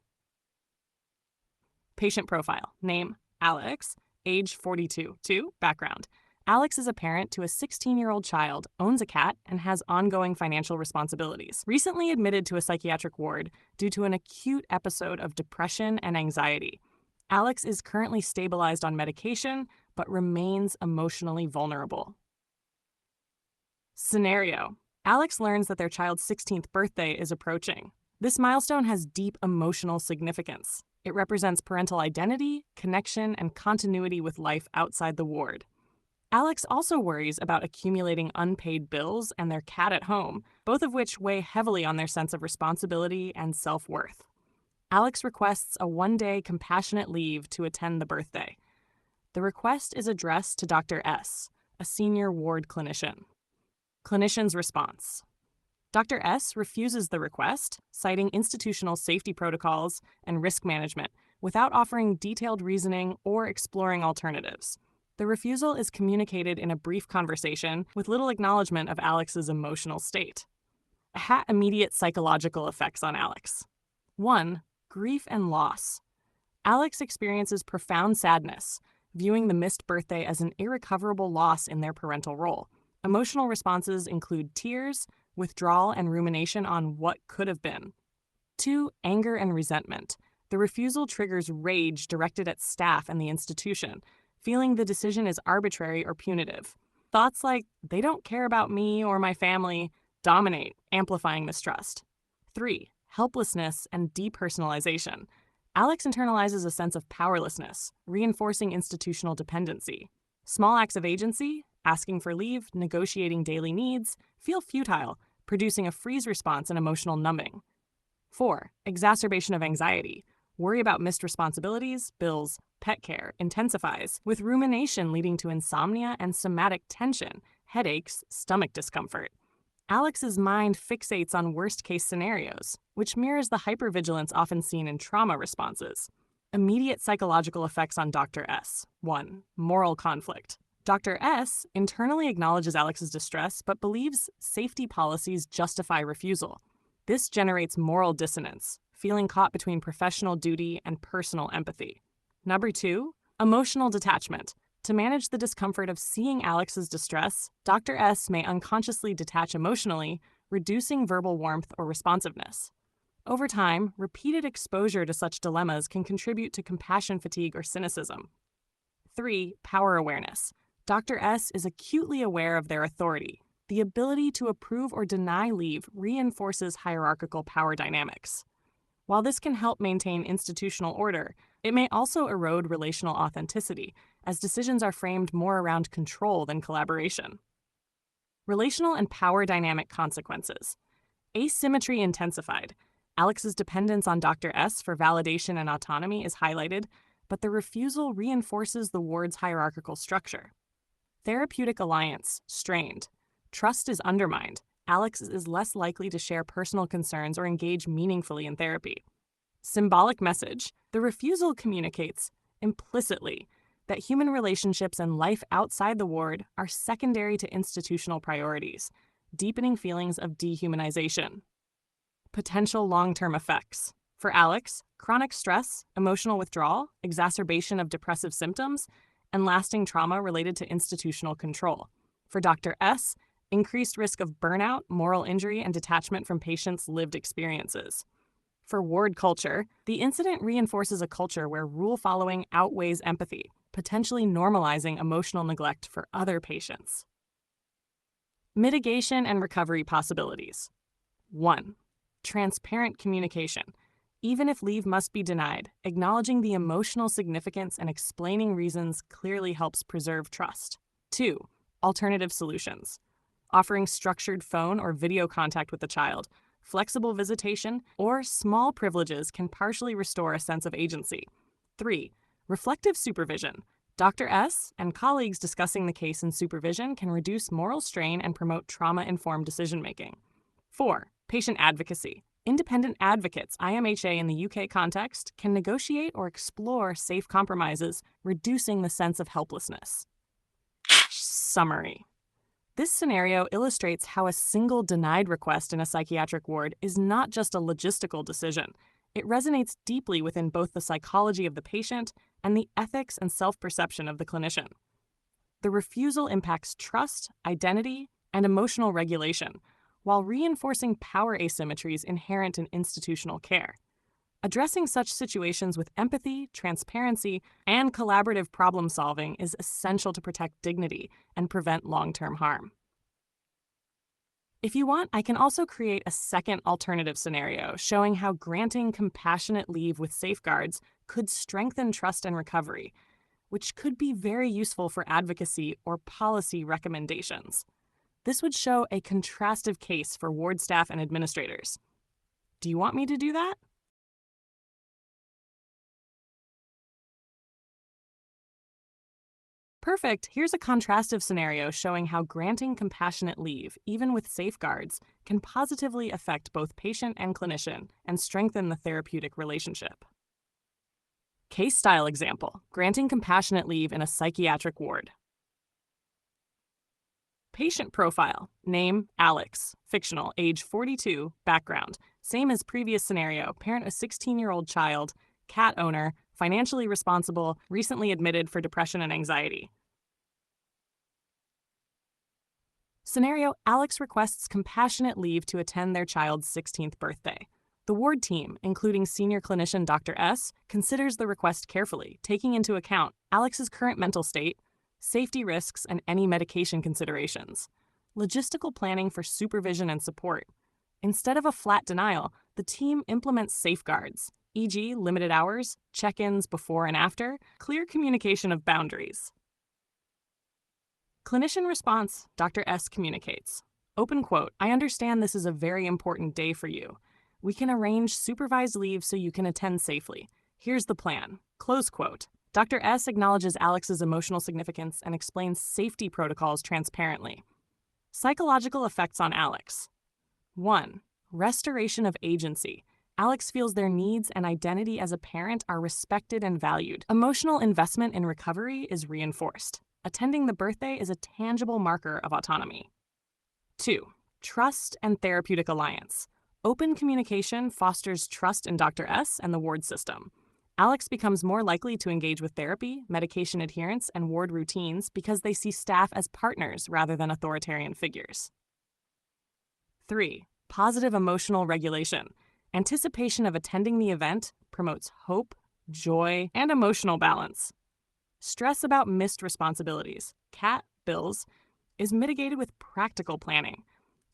Patient profile. Name: Alex. Age 42. 2. Background. Alex is a parent to a 16-year-old child, owns a cat, and has ongoing financial responsibilities. Recently admitted to a psychiatric ward due to an acute episode of depression and anxiety. Alex is currently stabilized on medication, but remains emotionally vulnerable. Scenario: Alex learns that their child's 16th birthday is approaching. This milestone has deep emotional significance. It represents parental identity, connection, and continuity with life outside the ward. Alex also worries about accumulating unpaid bills and their cat at home, both of which weigh heavily on their sense of responsibility and self-worth. Alex requests a one-day compassionate leave to attend the birthday. The request is addressed to Dr. S., a senior ward clinician. Clinician's response. Dr. S. refuses the request, citing institutional safety protocols and risk management, without offering detailed reasoning or exploring alternatives. The refusal is communicated in a brief conversation with little acknowledgement of Alex's emotional state. Immediate psychological effects on Alex. 1. Grief and loss. Alex experiences profound sadness, viewing the missed birthday as an irrecoverable loss in their parental role. Emotional responses include tears, withdrawal, and rumination on what could have been. 2. Anger and resentment. The refusal triggers rage directed at staff and the institution, feeling the decision is arbitrary or punitive. Thoughts like, "they don't care about me or my family," dominate, amplifying mistrust. 3. Helplessness and depersonalization. Alex internalizes a sense of powerlessness, reinforcing institutional dependency. Small acts of agency, asking for leave, negotiating daily needs, feel futile, producing a freeze response and emotional numbing. 4. Exacerbation of anxiety. Worry about missed responsibilities, bills, pet care intensifies, with rumination leading to insomnia and somatic tension, headaches, stomach discomfort. Alex's mind fixates on worst-case scenarios, which mirrors the hypervigilance often seen in trauma responses. Immediate psychological effects on Dr. S. 1. Moral conflict. Dr. S. internally acknowledges Alex's distress but believes safety policies justify refusal. This generates moral dissonance, feeling caught between professional duty and personal empathy. Number 2. Emotional detachment. To manage the discomfort of seeing Alex's distress, Dr. S. may unconsciously detach emotionally, reducing verbal warmth or responsiveness. Over time, repeated exposure to such dilemmas can contribute to compassion fatigue or cynicism. 3. Power awareness. Dr. S. is acutely aware of their authority. The ability to approve or deny leave reinforces hierarchical power dynamics. While this can help maintain institutional order, it may also erode relational authenticity, as decisions are framed more around control than collaboration. Relational and power dynamic consequences. Asymmetry intensified. Alex's dependence on Dr. S. for validation and autonomy is highlighted, but the refusal reinforces the ward's hierarchical structure. Therapeutic alliance strained. Trust is undermined. Alex is less likely to share personal concerns or engage meaningfully in therapy. Symbolic message. The refusal communicates, implicitly, that human relationships and life outside the ward are secondary to institutional priorities, deepening feelings of dehumanization. Potential long-term effects. For Alex, chronic stress, emotional withdrawal, exacerbation of depressive symptoms, and lasting trauma related to institutional control. For Dr. S., increased risk of burnout, moral injury, and detachment from patients' lived experiences. For ward culture, the incident reinforces a culture where rule following outweighs empathy, potentially normalizing emotional neglect for other patients. Mitigation and recovery possibilities. 1. Transparent communication. Even if leave must be denied, acknowledging the emotional significance and explaining reasons clearly helps preserve trust. 2. Alternative solutions. Offering structured phone or video contact with the child, flexible visitation, or small privileges can partially restore a sense of agency. 3. Reflective supervision. Dr. S. and colleagues discussing the case in supervision can reduce moral strain and promote trauma-informed decision-making. 4. Patient advocacy. Independent advocates, IMHA in the UK context, can negotiate or explore safe compromises, reducing the sense of helplessness. Summary. This scenario illustrates how a single denied request in a psychiatric ward is not just a logistical decision. It resonates deeply within both the psychology of the patient and the ethics and self-perception of the clinician. The refusal impacts trust, identity, and emotional regulation, while reinforcing power asymmetries inherent in institutional care. Addressing such situations with empathy, transparency, and collaborative problem-solving is essential to protect dignity and prevent long-term harm. If you want, I can also create a second alternative scenario showing how granting compassionate leave with safeguards could strengthen trust and recovery, which could be very useful for advocacy or policy recommendations. This would show a contrastive case for ward staff and administrators. Do you want me to do that? Perfect. Here's a contrastive scenario showing how granting compassionate leave, even with safeguards, can positively affect both patient and clinician and strengthen the therapeutic relationship. Case style example: granting compassionate leave in a psychiatric ward. Patient profile: name, Alex, fictional, age 42, background, same as previous scenario, parent a 16-year-old child, cat owner, financially responsible, recently admitted for depression and anxiety. Scenario: Alex requests compassionate leave to attend their child's 16th birthday. The ward team, including senior clinician Dr. S., considers the request carefully, taking into account Alex's current mental state, safety risks, and any medication considerations. Logistical planning for supervision and support. Instead of a flat denial, the team implements safeguards, e.g., limited hours, check-ins before and after, clear communication of boundaries. Clinician response: Dr. S. communicates. Open quote: I understand this is a very important day for you. We can arrange supervised leave so you can attend safely. Here's the plan. Close quote. Dr. S acknowledges Alex's emotional significance and explains safety protocols transparently. Psychological effects on Alex. 1. Restoration of agency. Alex feels their needs and identity as a parent are respected and valued. Emotional investment in recovery is reinforced. Attending the birthday is a tangible marker of autonomy. 2. Trust and therapeutic alliance. Open communication fosters trust in Dr. S and the ward system. Alex becomes more likely to engage with therapy, medication adherence, and ward routines because they see staff as partners rather than authoritarian figures. 3. Positive emotional regulation. Anticipation of attending the event promotes hope, joy, and emotional balance. Stress about missed responsibilities, CAT bills, is mitigated with practical planning.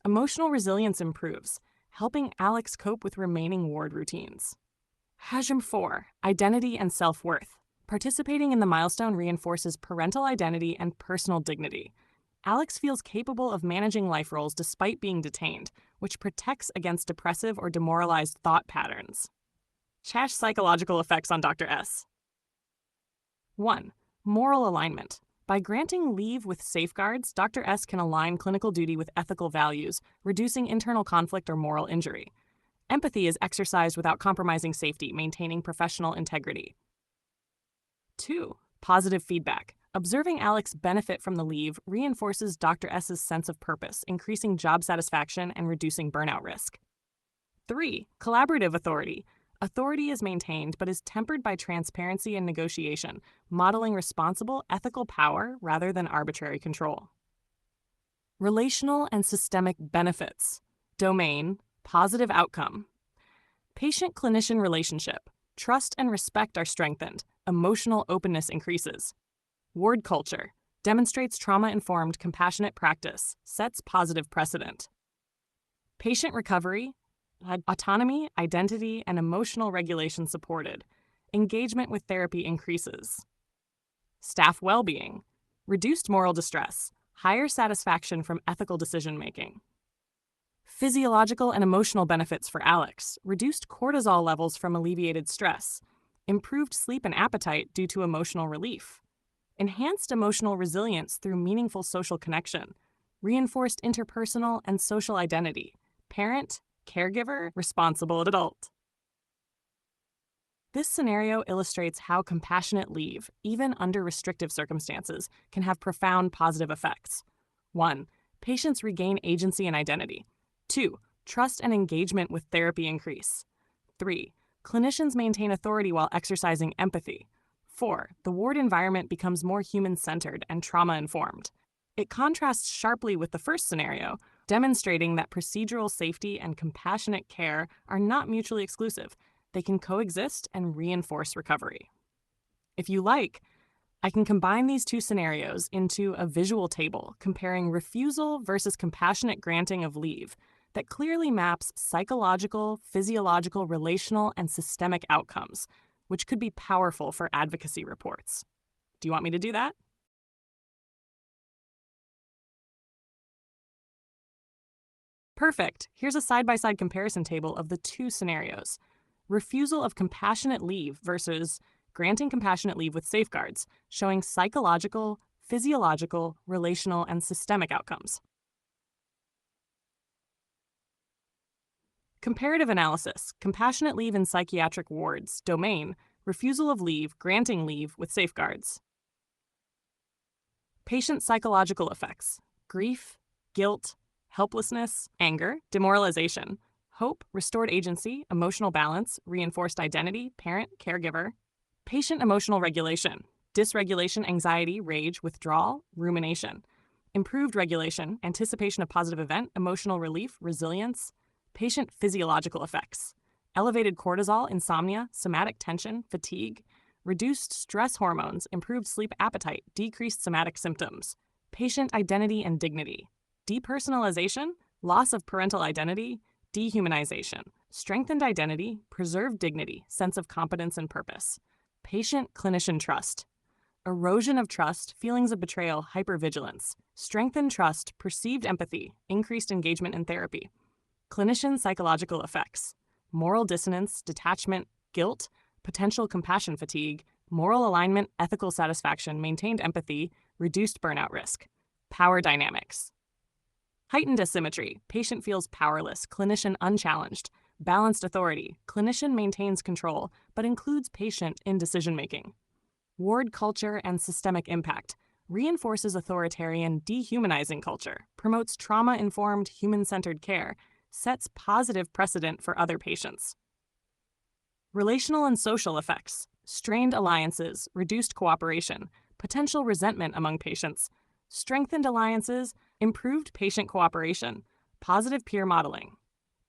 Emotional resilience improves, helping Alex cope with remaining ward routines. Hajm 4. Identity and self-worth. Participating in the milestone reinforces parental identity and personal dignity. Alex feels capable of managing life roles despite being detained, which protects against depressive or demoralized thought patterns. Chash psychological effects on Dr. S. 1. Moral alignment. By granting leave with safeguards, Dr. S can align clinical duty with ethical values, reducing internal conflict or moral injury. Empathy is exercised without compromising safety, maintaining professional integrity. 2. Positive feedback. Observing Alex benefit from the leave reinforces Dr. S's sense of purpose, increasing job satisfaction and reducing burnout risk. 3. Collaborative authority. Authority is maintained but is tempered by transparency and negotiation, modeling responsible, ethical power rather than arbitrary control. Relational and systemic benefits. Domain. Positive outcome. Patient-clinician relationship. Trust and respect are strengthened. Emotional openness increases. Ward culture. Demonstrates trauma-informed, compassionate practice. Sets positive precedent. Patient recovery. Autonomy, identity, and emotional regulation supported. Engagement with therapy increases. Staff well-being. Reduced moral distress. Higher satisfaction from ethical decision-making. Physiological and emotional benefits for Alex. Reduced cortisol levels from alleviated stress. Improved sleep and appetite due to emotional relief. Enhanced emotional resilience through meaningful social connection. Reinforced interpersonal and social identity. Parent, caregiver, responsible adult. This scenario illustrates how compassionate leave, even under restrictive circumstances, can have profound positive effects. 1. Patients regain agency and identity. 2. Trust and engagement with therapy increase. 3. Clinicians maintain authority while exercising empathy. 4. The ward environment becomes more human-centered and trauma-informed. It contrasts sharply with the first scenario, demonstrating that procedural safety and compassionate care are not mutually exclusive. They can coexist and reinforce recovery. If you like, I can combine these two scenarios into a visual table comparing refusal versus compassionate granting of leave that clearly maps psychological, physiological, relational, and systemic outcomes, which could be powerful for advocacy reports. Do you want me to do that? Perfect. Here's a side-by-side comparison table of the two scenarios. Refusal of compassionate leave versus granting compassionate leave with safeguards, showing psychological, physiological, relational, and systemic outcomes. Comparative analysis, compassionate leave in psychiatric wards, domain, refusal of leave, granting leave with safeguards. Patient psychological effects, grief, guilt, helplessness, anger, demoralization, hope, restored agency, emotional balance, reinforced identity, parent, caregiver. Patient emotional regulation, dysregulation, anxiety, rage, withdrawal, rumination. Improved regulation, anticipation of positive event, emotional relief, resilience. Patient physiological effects, elevated cortisol, insomnia, somatic tension, fatigue, reduced stress hormones, improved sleep appetite, decreased somatic symptoms. Patient identity and dignity, depersonalization, loss of parental identity, dehumanization, strengthened identity, preserved dignity, sense of competence and purpose. Patient-clinician trust, erosion of trust, feelings of betrayal, hypervigilance, strengthened trust, perceived empathy, increased engagement in therapy. Clinician psychological effects, moral dissonance, detachment, guilt, potential compassion fatigue, moral alignment, ethical satisfaction, maintained empathy, reduced burnout risk. Power dynamics. Heightened asymmetry, patient feels powerless, clinician unchallenged. Balanced authority, clinician maintains control, but includes patient in decision-making. Ward culture and systemic impact, reinforces authoritarian, dehumanizing culture, promotes trauma-informed, human-centered care, sets positive precedent for other patients. Relational and social effects, strained alliances, reduced cooperation, potential resentment among patients, strengthened alliances, improved patient cooperation, positive peer modeling.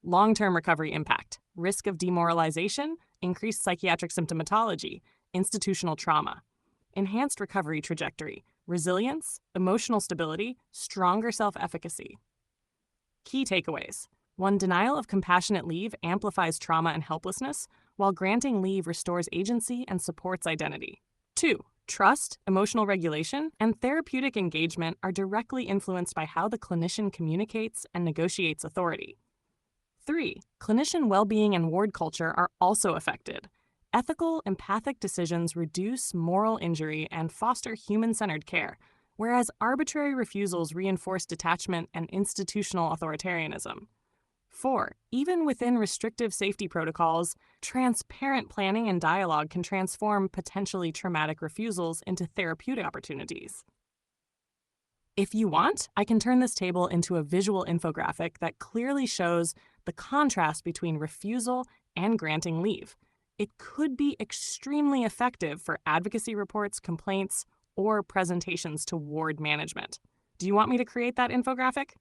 Long-term recovery impact, risk of demoralization, increased psychiatric symptomatology, institutional trauma. Enhanced recovery trajectory, resilience, emotional stability, stronger self-efficacy. Key takeaways. 1. Denial of compassionate leave amplifies trauma and helplessness, while granting leave restores agency and supports identity. 2. Trust, emotional regulation, and therapeutic engagement are directly influenced by how the clinician communicates and negotiates authority. 3. Clinician well-being and ward culture are also affected. Ethical, empathic decisions reduce moral injury and foster human-centered care, whereas arbitrary refusals reinforce detachment and institutional authoritarianism. 4. Even within restrictive safety protocols, transparent planning and dialogue can transform potentially traumatic refusals into therapeutic opportunities. If you want, I can turn this table into a visual infographic that clearly shows the contrast between refusal and granting leave. It could be extremely effective for advocacy reports, complaints, or presentations to ward management. Do you want me to create that infographic?